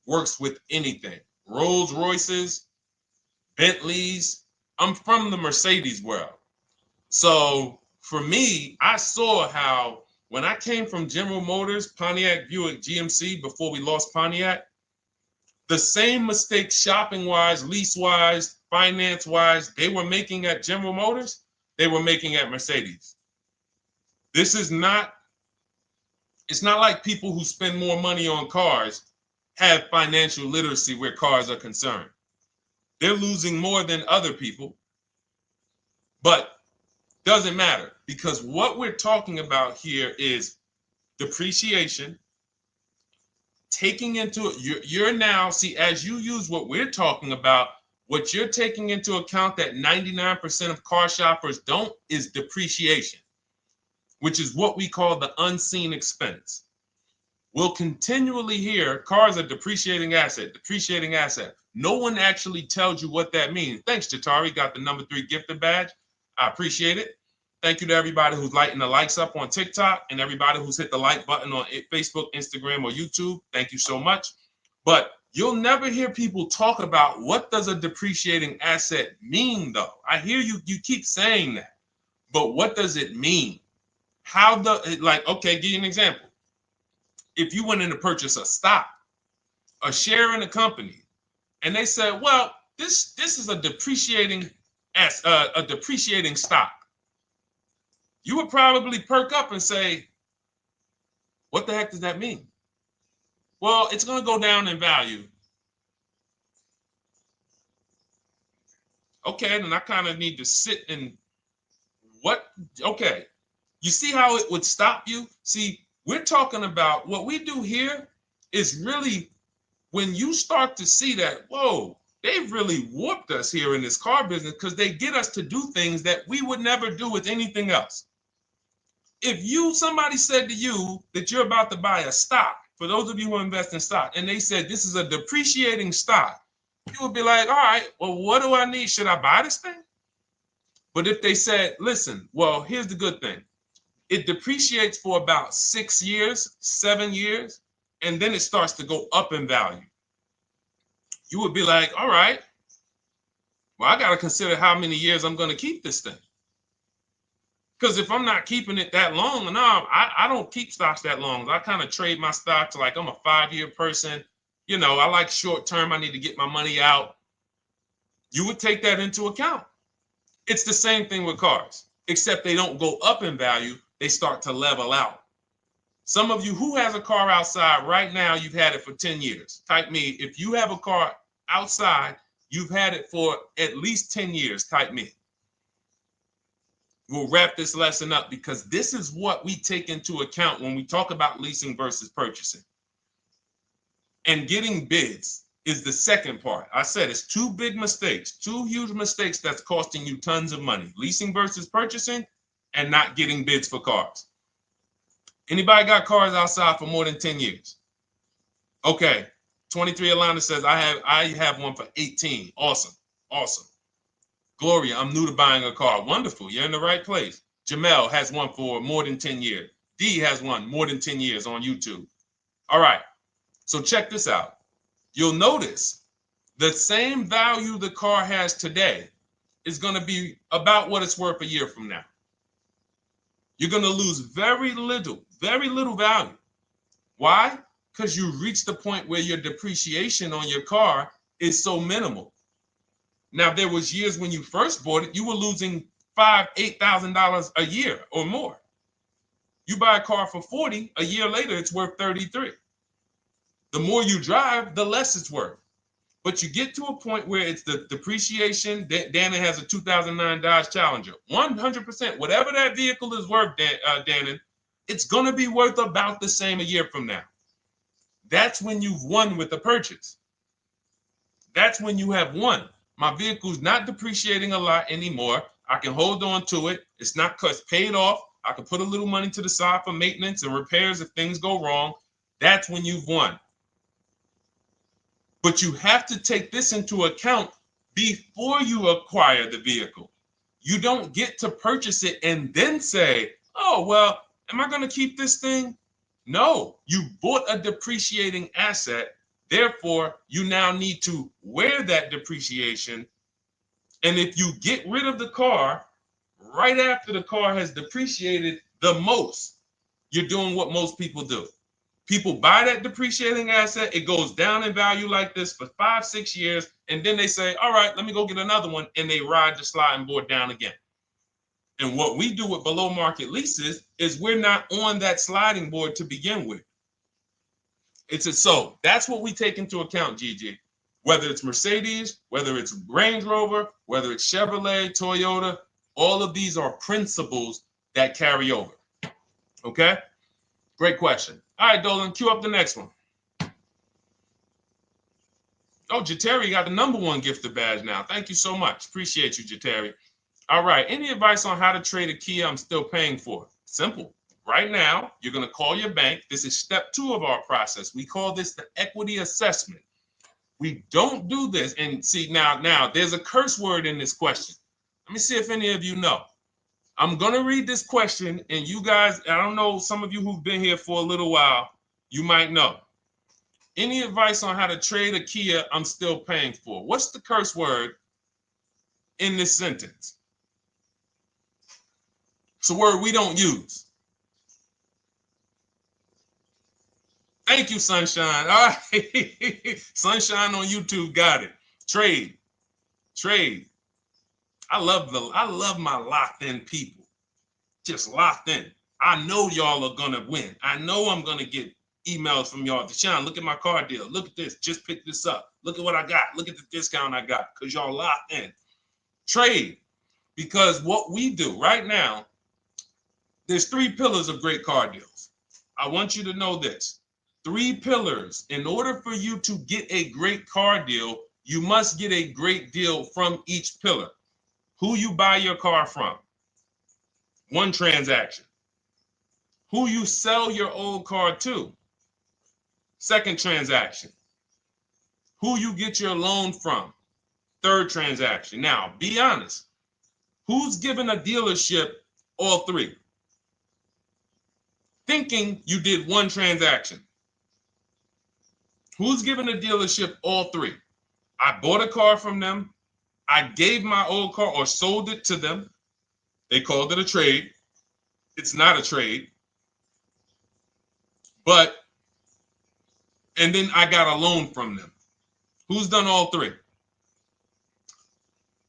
works with anything. Rolls Royces, Bentleys. I'm from the Mercedes world. So for me, I saw how when I came from General Motors, Pontiac, Buick, GMC, before we lost Pontiac, the same mistakes shopping-wise, lease-wise, finance-wise, they were making at General Motors, they were making at Mercedes. It's not like people who spend more money on cars have financial literacy where cars are concerned. They're losing more than other people, but doesn't matter, because what we're talking about here is depreciation, taking into you're now, see, as you use what we're talking about, what you're taking into account that 99% of car shoppers don't is depreciation, which is what we call the unseen expense. We'll continually hear cars are depreciating asset, depreciating asset. No one actually tells you what that means. Thanks, Jatari. Got the number 3 gifted badge. I appreciate it. Thank you to everybody who's lighting the likes up on TikTok and everybody who's hit the like button on Facebook, Instagram, or YouTube. Thank you so much. But you'll never hear people talk about what does a depreciating asset mean, though. I hear you keep saying that, but what does it mean? Okay, give you an example. If you went in to purchase a stock, a share in a company, and they said, well, this is a depreciating stock, you would probably perk up and say, what the heck does that mean? Well, it's going to go down in value. Okay, then I kind of need to sit and okay. You see how it would stop you? See, we're talking about what we do here is really when you start to see that, whoa, they've really warped us here in this car business because they get us to do things that we would never do with anything else. If somebody said to you that you're about to buy a stock, for those of you who invest in stock, and they said this is a depreciating stock, you would be like, all right, well, what do I need? Should I buy this thing? But if they said, listen, well, here's the good thing. It depreciates for about 6 years, 7 years, and then it starts to go up in value. You would be like, all right, well, I got to consider how many years I'm going to keep this thing. Because if I'm not keeping it that long, no, I don't keep stocks that long. I kind of trade my stocks like I'm a 5-year person. You know, I like short term. I need to get my money out. You would take that into account. It's the same thing with cars, except they don't go up in value. They start to level out. Some of you who has a car outside right now, you've had it for 10 years. Type me. If you have a car outside, you've had it for at least 10 years. Type me. We'll wrap this lesson up because this is what we take into account when we talk about leasing versus purchasing. And getting bids is the second part. I said it's 2 big mistakes, 2 huge mistakes that's costing you tons of money. Leasing versus purchasing and not getting bids for cars. Anybody got cars outside for more than 10 years? Okay, 23 Alana says, I have one for 18. Awesome. Awesome. Gloria, I'm new to buying a car. Wonderful. You're in the right place. Jamel has one for more than 10 years. D has one more than 10 years on YouTube. All right. So check this out. You'll notice the same value the car has today is going to be about what it's worth a year from now. You're going to lose very little value. Why? Because you reach the point where your depreciation on your car is so minimal. Now, there was years when you first bought it, you were losing $5,000, $8,000 a year or more. You buy a car for 40, a year later, it's worth 33. The more you drive, the less it's worth. But you get to a point where it's the depreciation. Dannon has a 2009 Dodge Challenger. 100%, whatever that vehicle is worth, Dannon, it's going to be worth about the same a year from now. That's when you've won with the purchase. That's when you have won. My vehicle's not depreciating a lot anymore. I can hold on to it. It's not because it's paid off. I can put a little money to the side for maintenance and repairs if things go wrong. That's when you've won. But you have to take this into account before you acquire the vehicle. You don't get to purchase it and then say, oh, well, am I going to keep this thing? No, you bought a depreciating asset. Therefore, you now need to wear that depreciation. And if you get rid of the car right after the car has depreciated the most, you're doing what most people do. People buy that depreciating asset. It goes down in value like this for 5-6 years. And then they say, all right, let me go get another one. And they ride the sliding board down again. And what we do with below market leases is we're not on that sliding board to begin with. So that's what we take into account, Gigi. Whether it's Mercedes, whether it's Range Rover, whether it's Chevrolet, Toyota, all of these are principles that carry over. Okay? Great question. All right, Dolan, cue up the next one. Oh, Jateri got the #1 gifted badge now. Thank you so much. Appreciate you, Jateri. All right. Any advice on how to trade a Kia I'm still paying for? Simple. Right now, you're going to call your bank. This is step 2 of our process. We call this the equity assessment. We don't do this. And see, now there's a curse word in this question. Let me see if any of you know. I'm going to read this question, and you guys, I don't know, some of you who've been here for a little while, you might know. Any advice on how to trade a Kia I'm still paying for? What's the curse word in this sentence? It's a word we don't use. Thank you, Sunshine. All right. Sunshine on YouTube got it. Trade. I love my locked in people. Just locked in. I know y'all are gonna win. I know I'm gonna get emails from y'all. Deshaun, look at my car deal. Look at this. Just pick this up. Look at what I got. Look at the discount I got. Because y'all locked in. Trade. Because what we do right now, there's 3 pillars of great car deals. I want you to know this. 3 pillars. In order for you to get a great car deal, you must get a great deal from each pillar. Who you buy your car from. 1 transaction. Who you sell your old car to. 2nd transaction. Who you get your loan from. 3rd transaction. Now, be honest. Who's giving a dealership all 3? Thinking you did 1 transaction. Who's giving a dealership all 3? I bought a car from them. I gave my old car or sold it to them. They called it a trade. It's not a trade. And then I got a loan from them. Who's done all 3?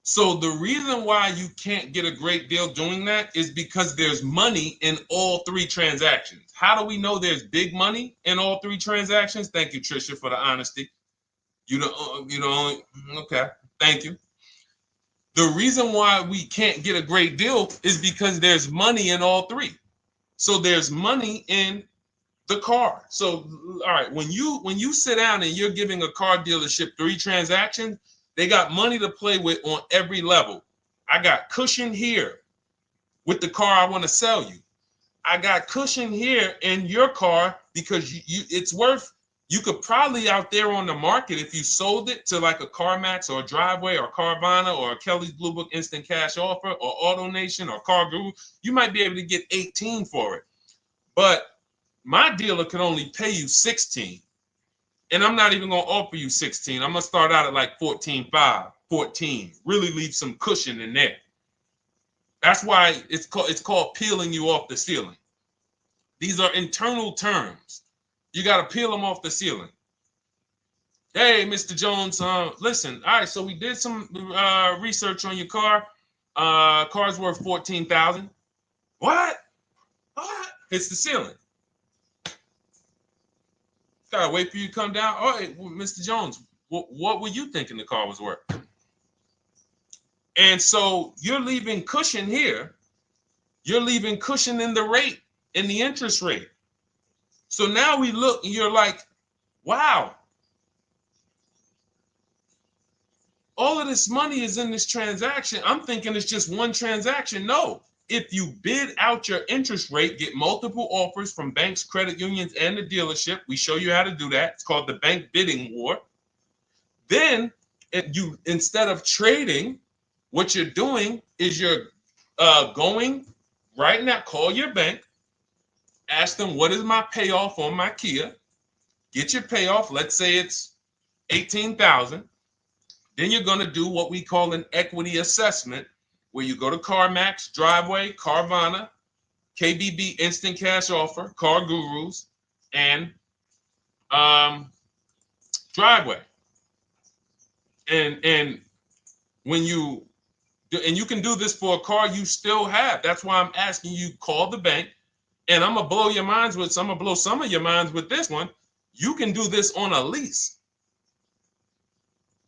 So the reason why you can't get a great deal doing that is because there's money in all 3 transactions. How do we know there's big money in all 3 transactions? Thank you, Tricia, for the honesty. You know, okay, thank you. The reason why we can't get a great deal is because there's money in all 3. So there's money in the car. So, all right, when you sit down and you're giving a car dealership 3 transactions, they got money to play with on every level. I got cushion here with the car I want to sell you. I got cushion here in your car because it's worth You could probably out there on the market, if you sold it to like a CarMax or a Driveway or Carvana or a Kelly's Blue Book Instant Cash Offer or AutoNation or Car Guru, you might be able to get 18 for it. But my dealer could only pay you 16. And I'm not even going to offer you 16. I'm going to start out at like 14.5, 14. Really leave some cushion in there. That's why it's called peeling you off the ceiling. These are internal terms. You got to peel them off the ceiling. Hey, Mr. Jones, listen. All right, so we did some research on your car. Car's worth $14,000. What? Hits the ceiling. Gotta wait for you to come down. All right, well, Mr. Jones, what were you thinking the car was worth? And so you're leaving cushion here. You're leaving cushion in the rate, in the interest rate. So now we look and you're like, wow, all of this money is in this transaction. I'm thinking it's just one transaction. No, if you bid out your interest rate, get multiple offers from banks, credit unions, and the dealership. We show you how to do that. It's called the bank bidding war. Then you, instead of trading, what you're doing is you're going right now, call your bank, ask them, what is my payoff on my Kia? Get your payoff. Let's say it's $18,000. Then you're going to do what we call an equity assessment, where you go to CarMax, Driveway, Carvana, KBB Instant Cash Offer, Car Gurus, and Driveway. And when you do, and you can do this for a car you still have. That's why I'm asking you, call the bank. And I'm gonna blow your minds with, I'm gonna blow some of your minds with this one. You can do this on a lease.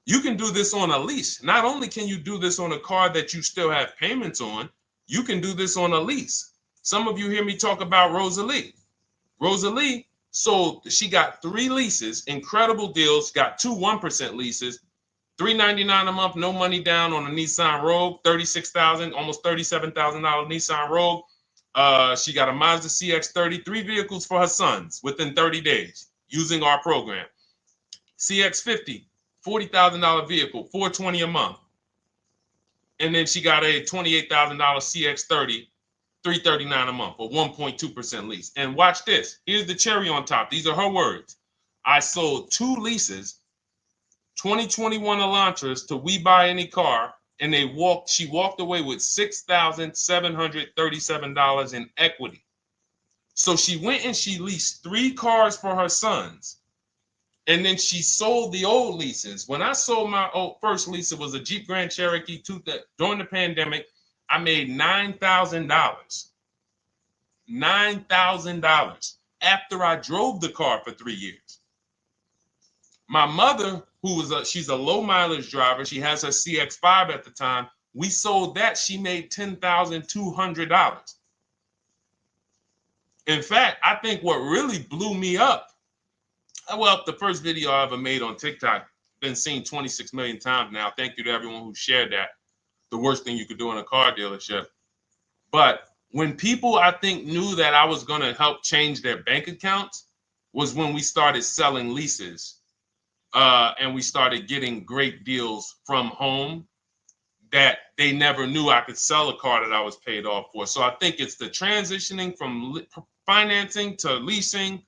You can do this on a lease. Not only can you do this on a car that you still have payments on, you can do this on a lease. Some of you hear me talk about Rosalie. Rosalie sold, she got 3 leases, incredible deals, got 2 1% leases, $399 a month, no money down on a Nissan Rogue, $36,000, almost $37,000 Nissan Rogue. She got a Mazda CX-30, 3 vehicles for her sons within 30 days using our program. CX-50, $40,000 vehicle, $420 a month. And then she got a $28,000 CX-30, $339 a month, or 1.2% lease. And watch this. Here's the cherry on top. These are her words. I sold 2 leases, 2021 Elantras, to We Buy Any Car, and she walked away with $6,737 in equity. So she went and she leased 3 cars for her sons. And then she sold the old leases. When I sold my first lease, it was a Jeep Grand Cherokee during the pandemic. I made $9,000. $9,000 after I drove the car for 3 years. My mother, she's a low mileage driver. She has her CX-5 at the time. We sold that. She made $10,200. In fact, I think what really blew me up, well, the first video I ever made on TikTok, been seen 26 million times now. Thank you to everyone who shared that. The worst thing you could do in a car dealership. But when people, I think, knew that I was going to help change their bank accounts was when we started selling leases. And we started getting great deals from home that they never knew I could sell a car that I was paid off for. So I think it's the transitioning from financing to leasing.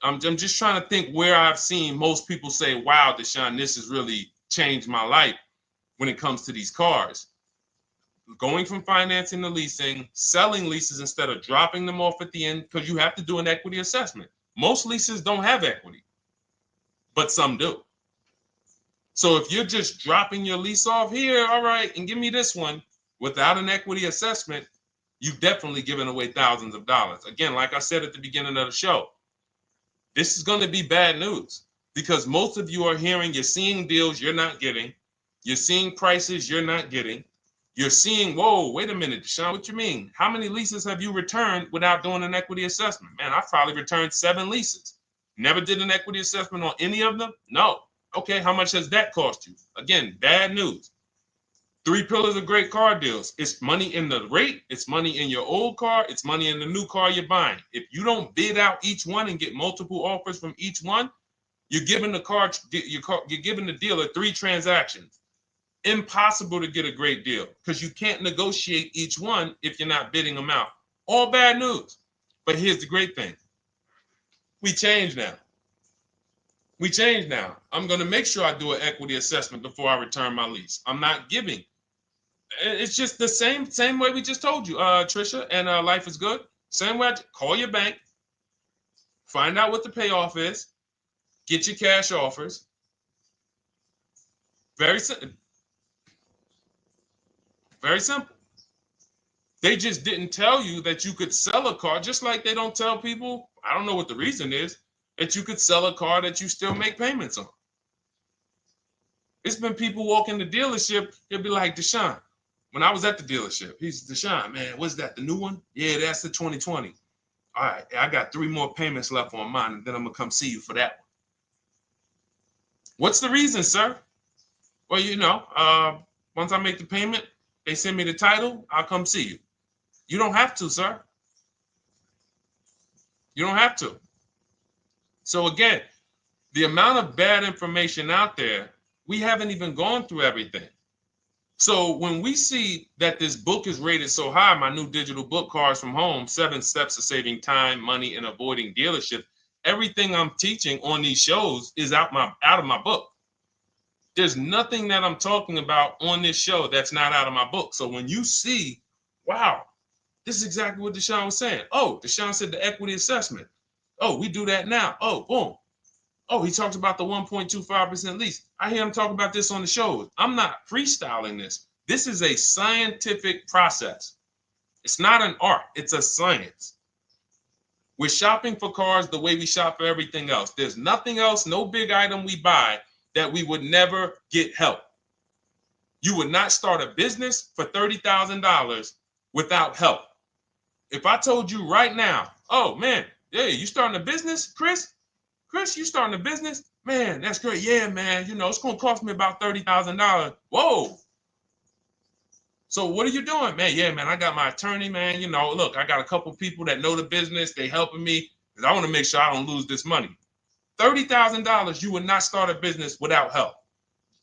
I'm just trying to think where I've seen most people say, wow, Deshone, this has really changed my life when it comes to these cars. Going from financing to leasing, selling leases instead of dropping them off at the end, because you have to do an equity assessment. Most leases don't have equity, but some do. So if you're just dropping your lease off here, all right, and give me this one without an equity assessment, you've definitely given away thousands of dollars. Again, like I said at the beginning of the show, this is going to be bad news because most of you are you're seeing deals you're not getting. You're seeing prices you're not getting. You're seeing, whoa, wait a minute, Deshone, what you mean? How many leases have you returned without doing an equity assessment? Man, I've probably returned 7 leases. Never did an equity assessment on any of them? No. Okay, how much has that cost you? Again, bad news. Three pillars of great car deals. It's money in the rate, it's money in your old car, it's money in the new car you're buying. If you don't bid out each one and get multiple offers from each one, you're giving you're giving the dealer 3 transactions. Impossible to get a great deal because you can't negotiate each one if you're not bidding them out. All bad news. But here's the great thing. We change now. We change now. I'm going to make sure I do an equity assessment before I return my lease. I'm not giving. It's just the same way we just told you, Trisha, and Life is Good. Same way. Call your bank, find out what the payoff is, get your cash offers. Very simple. Very simple. They just didn't tell you that you could sell a car, just like they don't tell people, I don't know what the reason is, that you could sell a car that you still make payments on. It's been people walk in the dealership, they'll be like, Deshone, when I was at the dealership, he's Deshone, man, what's that, the new one? Yeah, that's the 2020. All right, I got 3 more payments left on mine, and then I'm going to come see you for that one. What's the reason, sir? Well, you know, once I make the payment, they send me the title, I'll come see you. You don't have to, sir. You don't have to. So again, the amount of bad information out there, we haven't even gone through everything. So when we see that this book is rated so high, my new digital book, Cars from Home, 7 Steps to Saving Time, Money, and Avoiding Dealership, everything I'm teaching on these shows is out of my book. There's nothing that I'm talking about on this show that's not out of my book. So when you see, wow, this is exactly what Deshone was saying. Oh, Deshone said the equity assessment. Oh, we do that now. Oh, boom. Oh, he talks about the 1.25% lease. I hear him talk about this on the shows. I'm not freestyling this. This is a scientific process. It's not an art. It's a science. We're shopping for cars the way we shop for everything else. There's nothing else, no big item we buy that we would never get help. You would not start a business for $30,000 without help. If I told you right now, oh man, yeah, you starting a business, Chris? Chris, you starting a business? Man, that's great. Yeah, man, you know, it's going to cost me about $30,000. Whoa. So what are you doing? Man, yeah, man, I got my attorney, man. You know, look, I got a couple people that know the business. They helping me because I want to make sure I don't lose this money. $30,000, you would not start a business without help.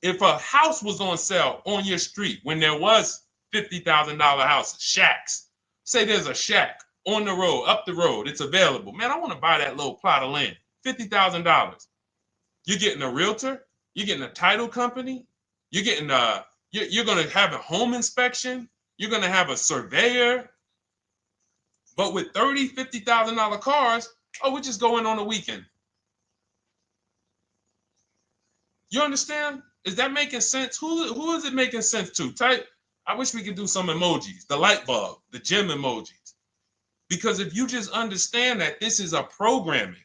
If a house was on sale on your street when there was $50,000 houses, shacks, say there's a shack on the road, up the road, it's available. Man, I want to buy that little plot of land, $50,000. You're getting a realtor, you're getting a title company, you're getting you're going to have a home inspection, you're going to have a surveyor. But with $50,000 cars, oh, we just go in on a weekend. You understand? Is that making sense? Who is it making sense to? Type. I wish we could do some emojis, the light bulb, the gym emojis. Because if you just understand that this is a programming,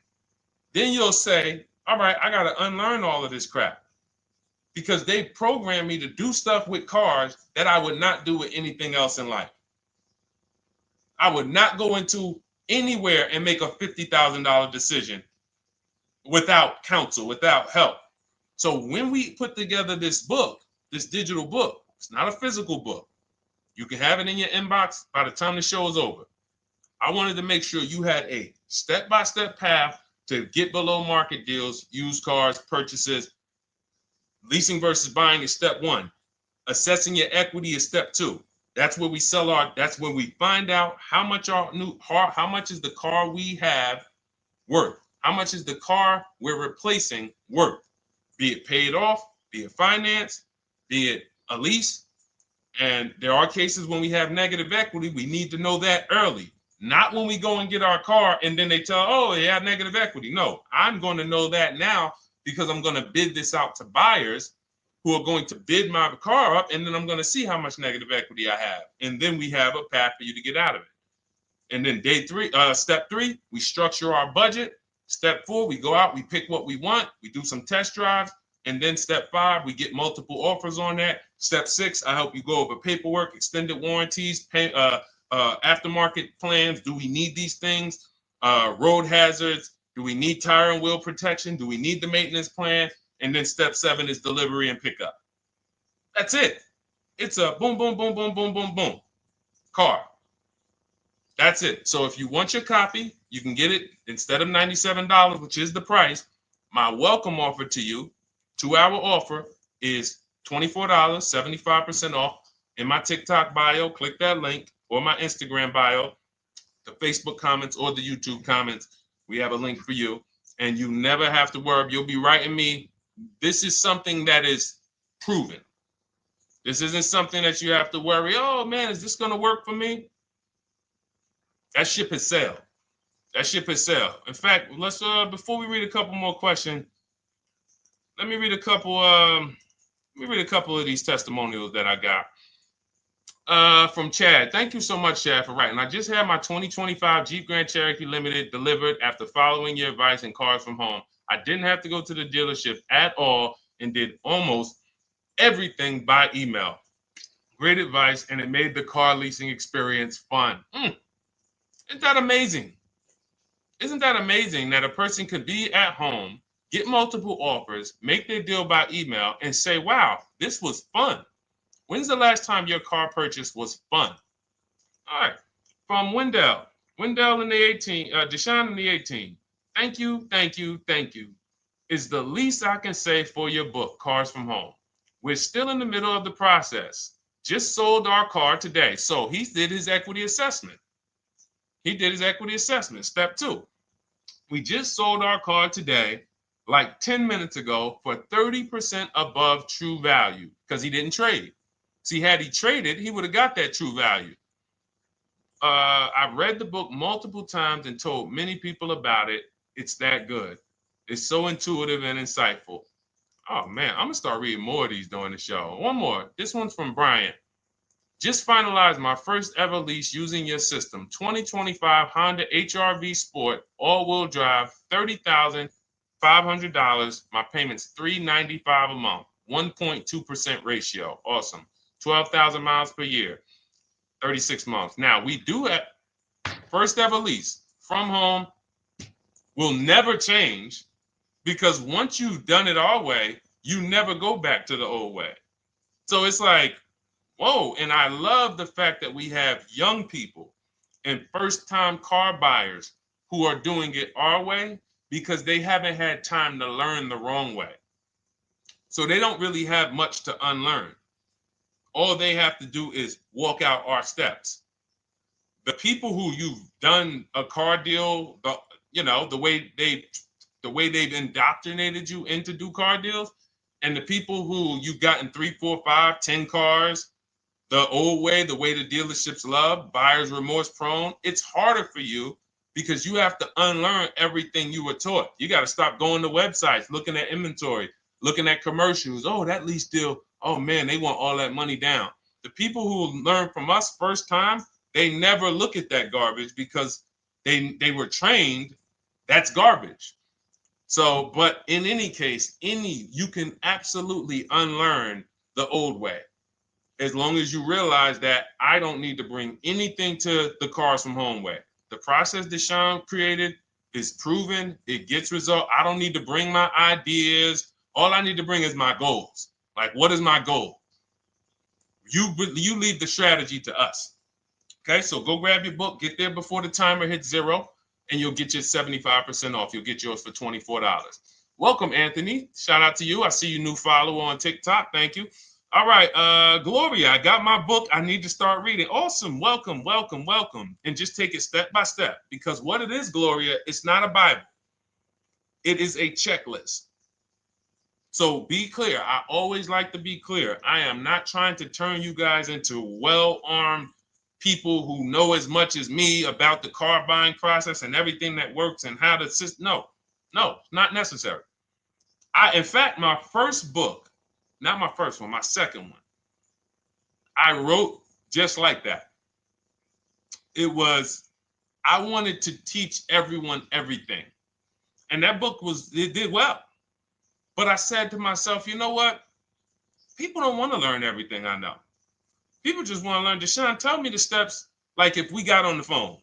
then you'll say, all right, I got to unlearn all of this crap. Because they programmed me to do stuff with cars that I would not do with anything else in life. I would not go into anywhere and make a $50,000 decision without counsel, without help. So when we put together this book, this digital book, it's not a physical book. You can have it in your inbox by the time the show is over. I wanted to make sure you had a step-by-step path to get below market deals, used cars, purchases. Leasing versus buying is step 1. Assessing your equity is step 2. That's where we that's where we find out how much how much is the car we have worth? How much is the car we're replacing worth? Be it paid off, be it financed, be it a lease. And there are cases when we have negative equity, we need to know that early. Not when we go and get our car and then they tell, oh, you have negative equity. No, I'm going to know that now because I'm going to bid this out to buyers who are going to bid my car up, and then I'm going to see how much negative equity I have. And then we have a path for you to get out of it. And then step 3, we structure our budget. Step 4, we go out, we pick what we want, we do some test drives. And then step 5, we get multiple offers on that. Step 6, I help you go over paperwork, extended warranties, aftermarket plans. Do we need these things? Road hazards. Do we need tire and wheel protection? Do we need the maintenance plan? And then step 7 is delivery and pickup. That's it. It's a boom, boom, boom, boom, boom, boom, boom car. That's it. So if you want your copy, you can get it instead of $97, which is the price. My welcome offer to you, 2-hour offer, is $24, 75% off. In my TikTok bio, click that link, or my Instagram bio, the Facebook comments or the YouTube comments. We have a link for you, and you never have to worry. You'll be writing me. This is something that is proven. This isn't something that you have to worry. Oh man, is this going to work for me? That ship has sailed. That ship has sailed. In fact, let's before we read a couple more questions, let me read a couple. Of these testimonials that I got. From Chad. Thank you so much, Chad, for writing. I just had my 2025 Jeep Grand Cherokee Limited delivered after following your advice and Cars from Home. I didn't have to go to the dealership at all and did almost everything by email. Great advice, and it made the car leasing experience fun. Isn't that amazing? Isn't that amazing that a person could be at home, get multiple offers, make their deal by email, and say, wow, this was fun. When's the last time your car purchase was fun? All right. From Wendell. Wendell in the 18, Deshone in the 18. Thank you, thank you, thank you. Is the least I can say for your book, Cars from Home. We're still in the middle of the process. Just sold our car today. So he did his equity assessment. Step 2. We just sold our car today, like 10 minutes ago, for 30% above true value because he didn't trade. See, had he traded, he would have got that true value. I've read the book multiple times and told many people about it. It's that good. It's so intuitive and insightful. Oh, man, I'm going to start reading more of these during the show. One more. This one's from Brian. Just finalized my first ever lease using your system. 2025 Honda HR-V Sport, all-wheel drive, $30,500. My payment's $395 a month, 1.2% ratio. Awesome. 12,000 miles per year, 36 months. Now, we do have first ever lease from home. Will never change because once you've done it our way, you never go back to the old way. So it's like, whoa. And I love the fact that we have young people and first-time car buyers who are doing it our way because they haven't had time to learn the wrong way. So they don't really have much to unlearn. All they have to do is walk out our steps. The people who you've done a car deal, the way they've indoctrinated you into do car deals, and the people who you've gotten 3, 4, 5, 10 cars, the old way, the way the dealerships love, buyer's remorse prone, it's harder for you because you have to unlearn everything you were taught. You got to stop going to websites, looking at inventory, looking at commercials. Oh, that lease deal. Oh man, they want all that money down. The people who learn from us first time, they never look at that garbage because they were trained that's garbage. So, but in any case, you can absolutely unlearn the old way. As long as you realize that I don't need to bring anything to the Cars from Home way. The process Deshone created is proven. It gets result. I don't need to bring my ideas. All I need to bring is my goals. Like, what is my goal? You leave the strategy to us. Okay, so go grab your book, get there before the timer hits 0, and you'll get your 75% off. You'll get yours for $24. Welcome, Anthony. Shout out to you. I see you new follower on TikTok. Thank you. All right, Gloria, I got my book. I need to start reading. Awesome. Welcome, welcome, welcome. And just take it step by step because what it is, Gloria, it's not a Bible. It is a checklist. So be clear. I always like to be clear. I am not trying to turn you guys into well-armed people who know as much as me about the car buying process and everything that works and how to assist. No, not necessary. In fact, my first book, not my first one, my second one, I wrote just like that. I wanted to teach everyone everything. And that book it did well. But I said to myself, you know what? People don't want to learn everything I know. People just want to learn. Deshone, tell me the steps, like if we got on the phone.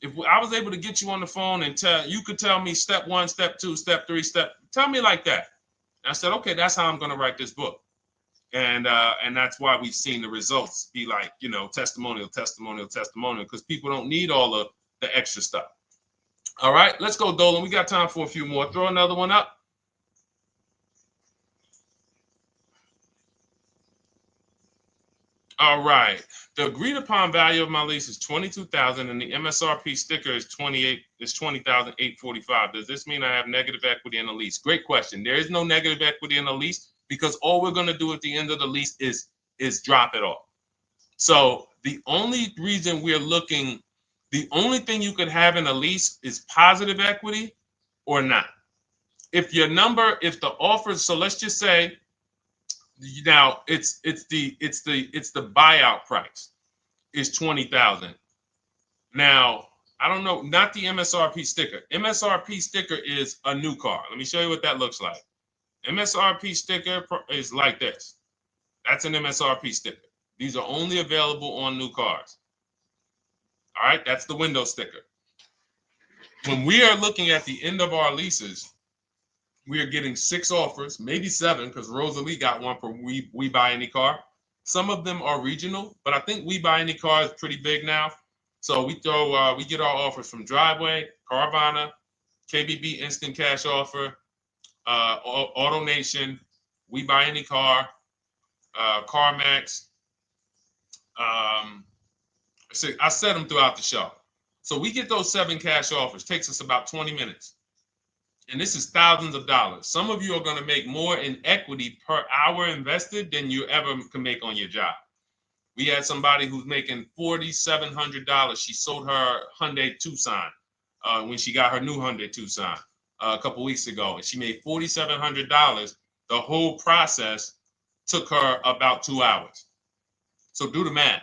If I was able to get you on the phone and you could tell me step 1, step 2, step 3, tell me like that. And I said, okay, that's how I'm going to write this book. And that's why we've seen the results be like, you know, testimonial, because people don't need all of the extra stuff. All right, let's go, Dolan. We got time for a few more. Throw another one up. All right. The agreed upon value of my lease is $22,000, and the MSRP sticker is $20,845. Does this mean I have negative equity in the lease? Great question. There is no negative equity in the lease because all we're going to do at the end of the lease is drop it off. So the only reason we're looking, the only thing you could have in a lease is positive equity or not. If your number, if the offer, so let's just say now it's the buyout price is 20,000. Now, I don't know, not the MSRP sticker. MSRP sticker is a new car. Let me show you what that looks like. MSRP sticker is like this. That's an MSRP sticker. These are only available on new cars. All right, that's the window sticker. When we are looking at the end of our leases, we are getting 6 offers, maybe 7, because Rosalie got one for We Buy Any Car. Some of them are regional, but I think We Buy Any Car is pretty big now. So we get our offers from Driveway, Carvana, KBB Instant Cash Offer, AutoNation, We Buy Any Car, CarMax. So I set them throughout the show. So we get those 7 cash offers. Takes us about 20 minutes. And this is thousands of dollars. Some of you are going to make more in equity per hour invested than you ever can make on your job. We had somebody who's making $4,700. She sold her Hyundai Tucson when she got her new Hyundai Tucson a couple weeks ago. And she made $4,700. The whole process took her about 2 hours. So do the math.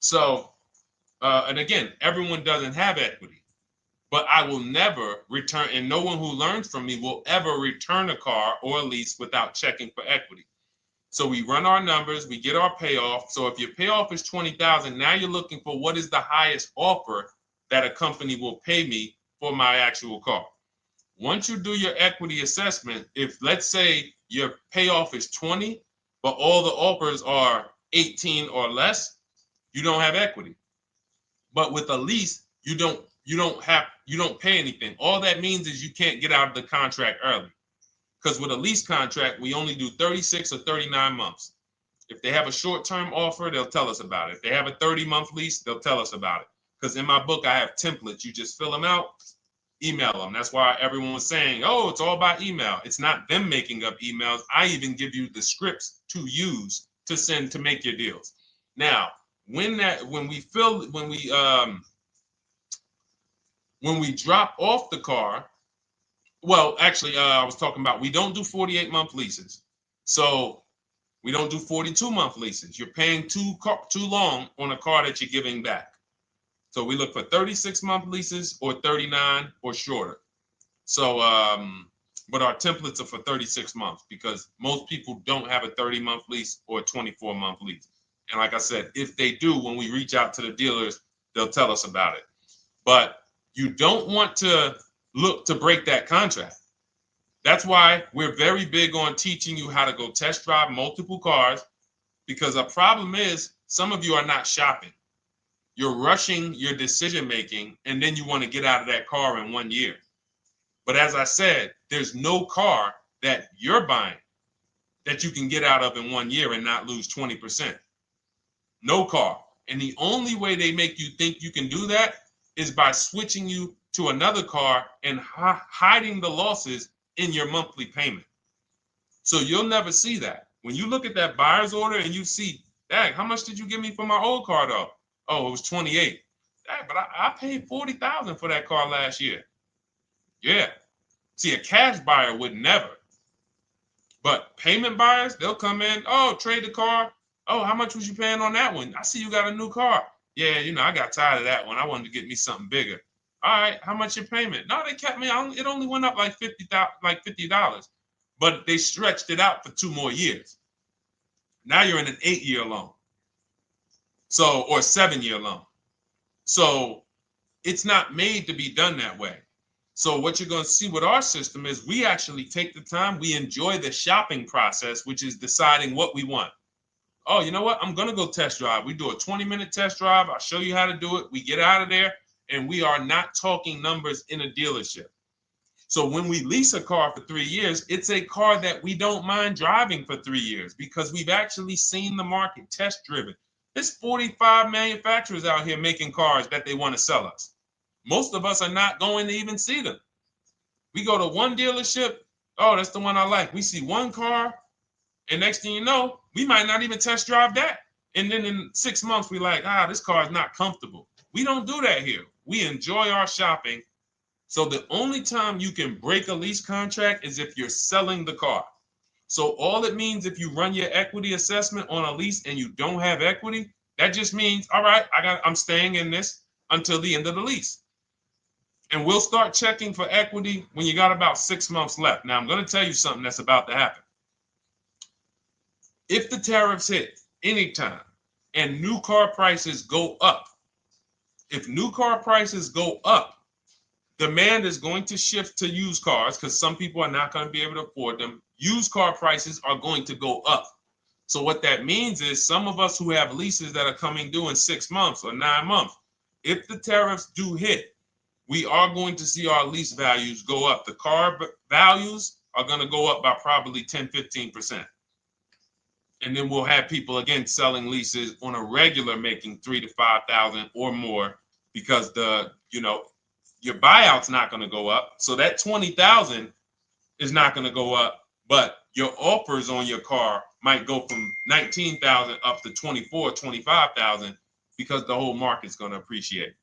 So, and again, everyone doesn't have equity. But I will never return, and no one who learns from me will ever return a car or a lease without checking for equity. So we run our numbers, we get our payoff. So if your payoff is $20,000, now you're looking for what is the highest offer that a company will pay me for my actual car. Once you do your equity assessment, if let's say your payoff is 20, but all the offers are 18 or less, you don't have equity. But with a lease, you don't pay anything. All that means is you can't get out of the contract early. Because with a lease contract, we only do 36 or 39 months. If they have a short-term offer, they'll tell us about it. If they have a 30-month lease, they'll tell us about it. Because in my book, I have templates. You just fill them out, email them. That's why everyone was saying, oh, it's all by email. It's not them making up emails. I even give you the scripts to use to send to make your deals. Now, when we drop off the car, well, actually, I was talking about we don't do 48-month leases. So we don't do 42-month leases. You're paying too long on a car that you're giving back. So we look for 36-month leases or 39 or shorter. So, but our templates are for 36 months because most people don't have a 30-month lease or a 24-month lease. And like I said, if they do, when we reach out to the dealers, they'll tell us about it. But you don't want to look to break that contract. That's why we're very big on teaching you how to go test drive multiple cars, because a problem is some of you are not shopping. You're rushing your decision making, and then you want to get out of that car in 1 year. But as I said, there's no car that you're buying that you can get out of in 1 year and not lose 20%. No car. And the only way they make you think you can do that is by switching you to another car and hiding the losses in your monthly payment. So you'll never see that. When you look at that buyer's order and you see, dang, how much did you give me for my old car though? Oh, it was 28. Dang, but I paid 40,000 for that car last year. Yeah. See, a cash buyer would never. But payment buyers, they'll come in, oh, trade the car. Oh, how much was you paying on that one? I see you got a new car. Yeah, I got tired of that one. I wanted to get me something bigger. All right, how much your payment? No, they kept me on. It only went up like $50, but they stretched it out for 2 more years. Now you're in an 8-year loan. So, or 7-year loan. So it's not made to be done that way. So what you're going to see with our system is we actually take the time, we enjoy the shopping process, which is deciding what we want. Oh, you know what? I'm going to go test drive. We do a 20-minute test drive. I'll show you how to do it. We get out of there, and we are not talking numbers in a dealership. So when we lease a car for 3 years, it's a car that we don't mind driving for 3 years because we've actually seen the market, test driven. There's 45 manufacturers out here making cars that they want to sell us. Most of us are not going to even see them. We go to one dealership. Oh, that's the one I like. We see one car, and next thing you know, we might not even test drive that. And then in 6 months, we're like, this car is not comfortable. We don't do that here. We enjoy our shopping. So the only time you can break a lease contract is if you're selling the car. So all it means if you run your equity assessment on a lease and you don't have equity, that just means, all right, I'm staying in this until the end of the lease. And we'll start checking for equity when you got about 6 months left. Now, I'm going to tell you something that's about to happen. If the tariffs hit anytime and new car prices go up, if new car prices go up, demand is going to shift to used cars because some people are not going to be able to afford them. Used car prices are going to go up. So what that means is some of us who have leases that are coming due in 6 months or 9 months, if the tariffs do hit, we are going to see our lease values go up. The car values are going to go up by probably 10, 15%. And then we'll have people, again, selling leases on a regular making 3,000 to 5,000 or more because your buyout's not going to go up. So that 20,000 is not going to go up, but your offers on your car might go from 19,000 up to 24, 25,000 because the whole market's going to appreciate.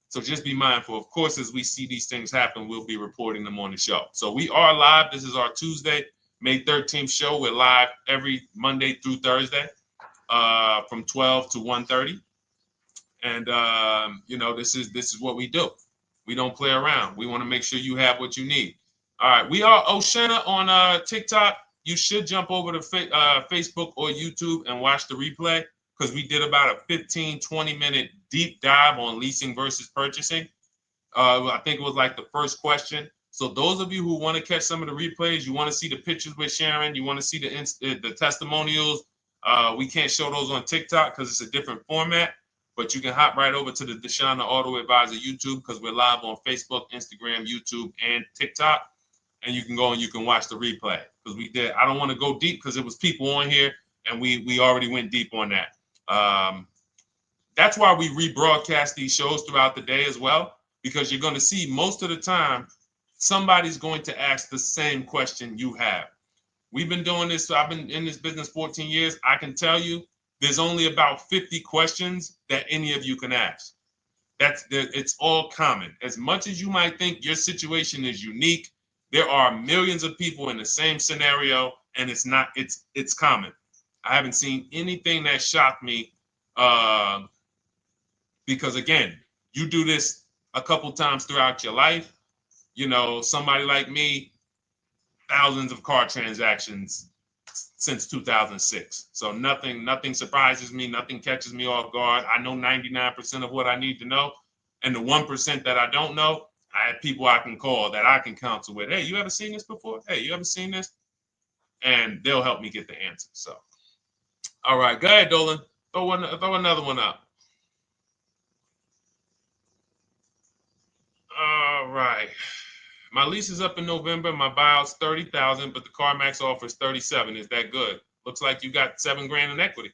So just be mindful. Of course, as we see these things happen, we'll be reporting them on the show. So we are live. This is our Tuesday, May 13th show. We're live every Monday through Thursday from 12 to 1:30. And, this is what we do. We don't play around. We want to make sure you have what you need. All right. We are Oshena on TikTok. You should jump over to Facebook or YouTube and watch the replay because we did about a 15, 20-minute deep dive on leasing versus purchasing. I think it was like the first question. So those of you who want to catch some of the replays, you want to see the pictures with Sharon, you want to see the testimonials, we can't show those on TikTok because it's a different format. But you can hop right over to the Deshone the Auto Advisor YouTube because we're live on Facebook, Instagram, YouTube, and TikTok. And you can go and you can watch the replay because we did. I don't want to go deep because it was people on here and we already went deep on that. That's why we rebroadcast these shows throughout the day as well, because you're going to see most of the time somebody's going to ask the same question you have. We've been doing this. So I've been in this business 14 years. I can tell you there's only about 50 questions that any of you can ask. It's all common. As much as you might think your situation is unique, there are millions of people in the same scenario, and it's common. I haven't seen anything that shocked me because, again, you do this a couple times throughout your life. Somebody like me, thousands of car transactions since 2006. So nothing surprises me. Nothing catches me off guard. I know 99% of what I need to know. And the 1% that I don't know, I have people I can call that I can counsel with. Hey, you ever seen this before? Hey, you ever seen this? And they'll help me get the answer. So, all right, go ahead, Dolan. Throw another one up. All right. My lease is up in November. My buyout's $30,000, but the CarMax offers $37,000. Is that good? Looks like you got $7,000 in equity.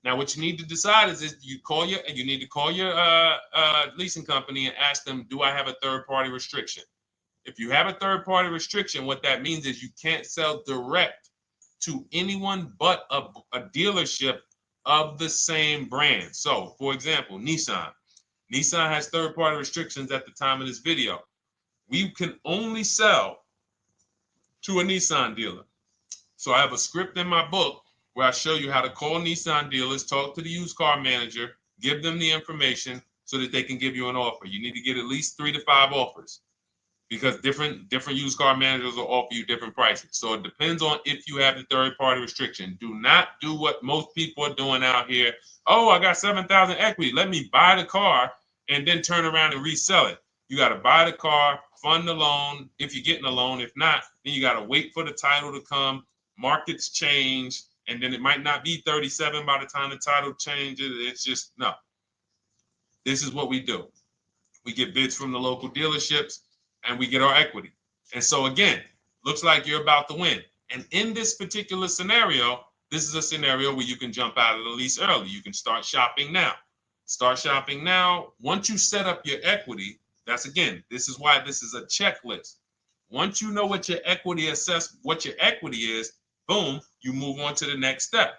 Now, what you need to decide is you need to call your leasing company and ask them, do I have a third-party restriction? If you have a third-party restriction, what that means is you can't sell direct to anyone but a dealership of the same brand. So, for example, Nissan. Nissan has third-party restrictions at the time of this video. We can only sell to a Nissan dealer. So I have a script in my book where I show you how to call Nissan dealers, talk to the used car manager, give them the information so that they can give you an offer. You need to get at least 3 to 5 offers because different used car managers will offer you different prices. So it depends on if you have the third-party restriction. Do not do what most people are doing out here. Oh, I got $7,000 equity. Let me buy the car and then turn around and resell it. You got to buy the car, fund the loan if you're getting a loan. If not, then you got to wait for the title to come. Markets change, and then it might not be 37 by the time the title changes. It's just, no. This is what we do. We get bids from the local dealerships, and we get our equity. And so again, looks like you're about to win. And in this particular scenario, this is a scenario where you can jump out of the lease early. You can start shopping now. Start shopping now. Once you set up your equity, this is why this is a checklist. Once you know what your equity is, boom, you move on to the next step.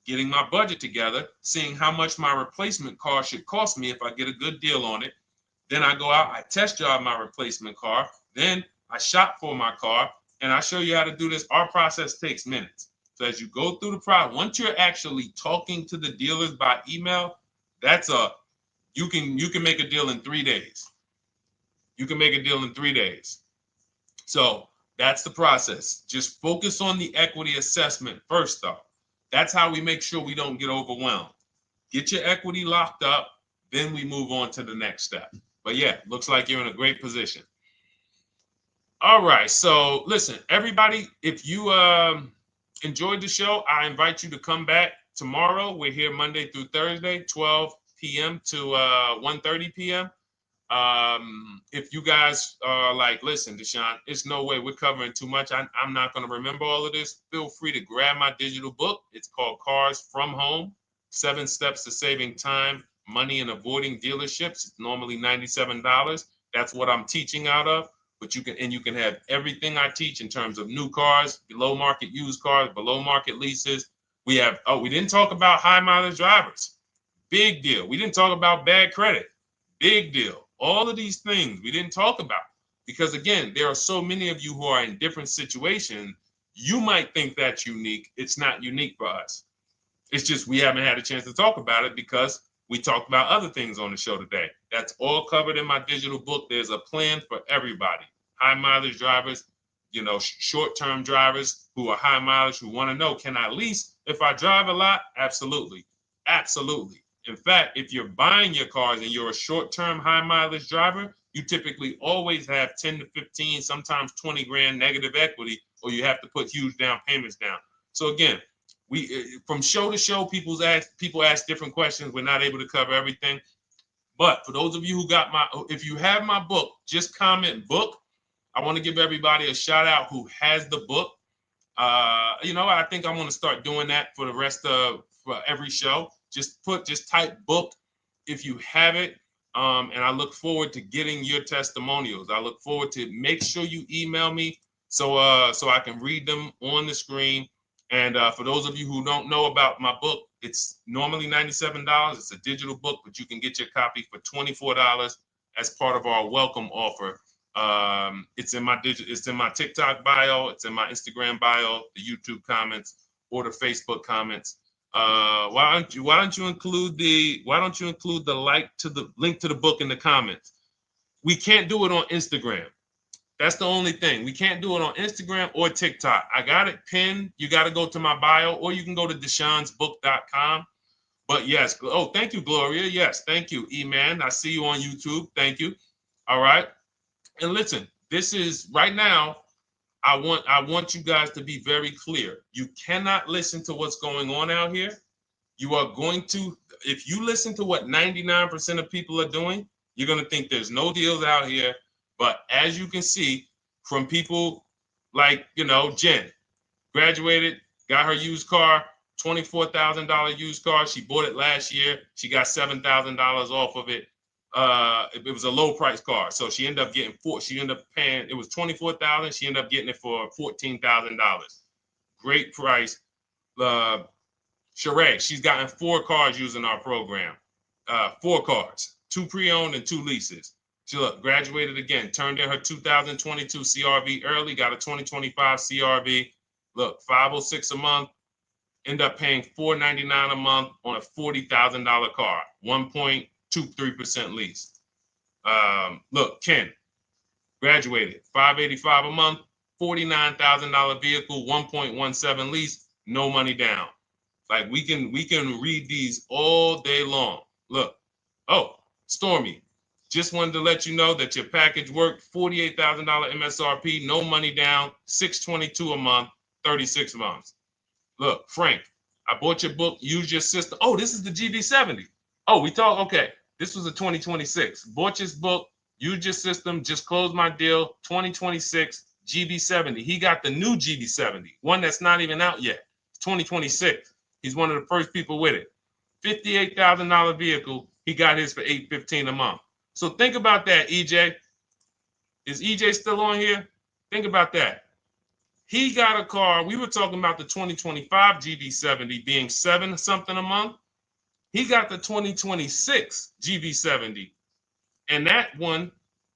Getting my budget together, seeing how much my replacement car should cost me if I get a good deal on it. Then I go out, I test drive my replacement car. Then I shop for my car, and I show you how to do this. Our process takes minutes. So as you go through the process, once you're actually talking to the dealers by email, you can make a deal in 3 days. You can make a deal in 3 days. So that's the process. Just focus on the equity assessment first, though. That's how we make sure we don't get overwhelmed. Get your equity locked up, then we move on to the next step. But yeah, looks like you're in a great position. All right, so listen, everybody, if you enjoyed the show, I invite you to come back tomorrow. We're here Monday through Thursday, 12 p.m. to 1:30 p.m. If you guys are like, listen, Deshone, it's no way we're covering too much. I'm not going to remember all of this. Feel free to grab my digital book. It's called Cars from Home, 7 Steps to Saving Time, Money, and Avoiding Dealerships. It's normally $97. That's what I'm teaching out of. But you can have everything I teach in terms of new cars, below market used cars, below market leases. We didn't talk about high mileage drivers. Big deal. We didn't talk about bad credit. Big deal. All of these things we didn't talk about because, again, there are so many of you who are in different situations. You might think that's unique. It's not unique for us. It's just we haven't had a chance to talk about it because we talked about other things on the show today. That's all covered in my digital book. There's a plan for everybody. High mileage drivers, short-term drivers who are high mileage, who want to know, can I lease if I drive a lot? Absolutely. Absolutely. In fact, if you're buying your cars and you're a short-term high mileage driver, you typically always have 10 to 15, sometimes 20 grand negative equity, or you have to put huge down payments down. So again, from show to show, people ask different questions. We're not able to cover everything. But for those of you if you have my book, just comment book. I want to give everybody a shout out who has the book. I think I'm going to start doing that for the rest of for every show. Just type book if you have it. And I look forward to getting your testimonials. I look forward to make sure you email me so I can read them on the screen. And for those of you who don't know about my book, it's normally $97. It's a digital book, but you can get your copy for $24 as part of our welcome offer. It's in my TikTok bio, it's in my Instagram bio, the YouTube comments, or the Facebook comments. Why don't you include the link to the book in the comments? We can't do it on Instagram. That's the only thing. We can't do it on Instagram or TikTok. I got it pinned. You got to go to my bio, or you can go to deshonesbook.com. But yes, thank you, Gloria. Yes, thank you, E-Man. I see you on YouTube. Thank you. All right. And listen, this is right now. I want you guys to be very clear. You cannot listen to what's going on out here. You are going to, if you listen to what 99% of people are doing, you're going to think there's no deals out here. But as you can see from people like, Jen, graduated, got her used car, $24,000 used car. She bought it last year. She got $7,000 off of it. It was a low price car. So she ended up getting paying, it was $24,000. She ended up getting it for $14,000. Great price. Sheree, she's gotten 4 cars using our program. 4 cars, 2 pre-owned and 2 leases. She graduated again, turned in her 2022 CRV early, got a 2025 CRV. Look, $506 a month, end up paying $499 a month on a $40,000 car, 1.23% lease. Look, Ken, graduated, $585 a month, $49,000 vehicle, 1.17 lease, no money down. Like we can read these all day long. Look, Stormy, Just wanted to let you know that your package worked. $48,000 MSRP, no money down, $622 a month, 36 months. Look, Frank, I bought your book, Use Your System. Oh, this is the GB70. Oh, we talked, okay. This was a 2026. Bought this book, Use Your System, just closed my deal, 2026, GB70. He got the new GB70, one that's not even out yet. It's 2026. He's one of the first people with it. $58,000 vehicle. He got his for $815 a month. So think about that, EJ. Is EJ still on here? Think about that. He got a car. We were talking about the 2025 GB70 being $7 something a month. He got the 2026 GB70, and that one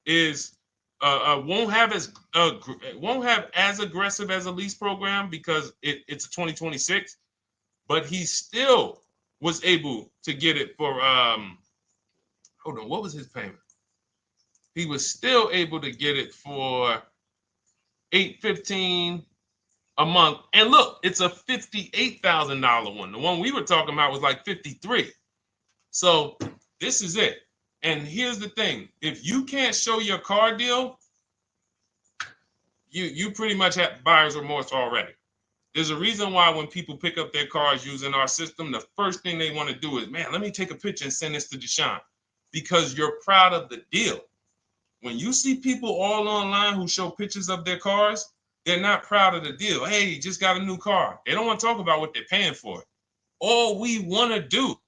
is won't have as aggressive as a lease program because it's a 2026, but he still was able to get it for hold on, what was his payment? He was still able to get it for $815 a month. And look, it's a $58,000 one. The one we were talking about was like 53. So this is it. And here's the thing. If you can't show your car deal, you pretty much have buyer's remorse already. There's a reason why when people pick up their cars using our system, the first thing they want to do is, man, let me take a picture and send this to Deshone, because you're proud of the deal. When you see people all online who show pictures of their cars, they're not proud of the deal. Hey, just got a new car. They don't want to talk about what they're paying for it. All we want to do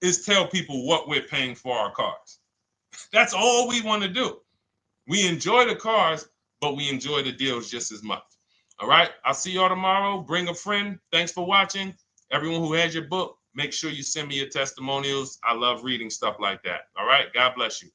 is tell people what we're paying for our cars. That's all we want to do. We enjoy the cars, but we enjoy the deals just as much. All right. I'll see y'all tomorrow. Bring a friend. Thanks for watching. Everyone who has your book, make sure you send me your testimonials. I love reading stuff like that. All right. God bless you.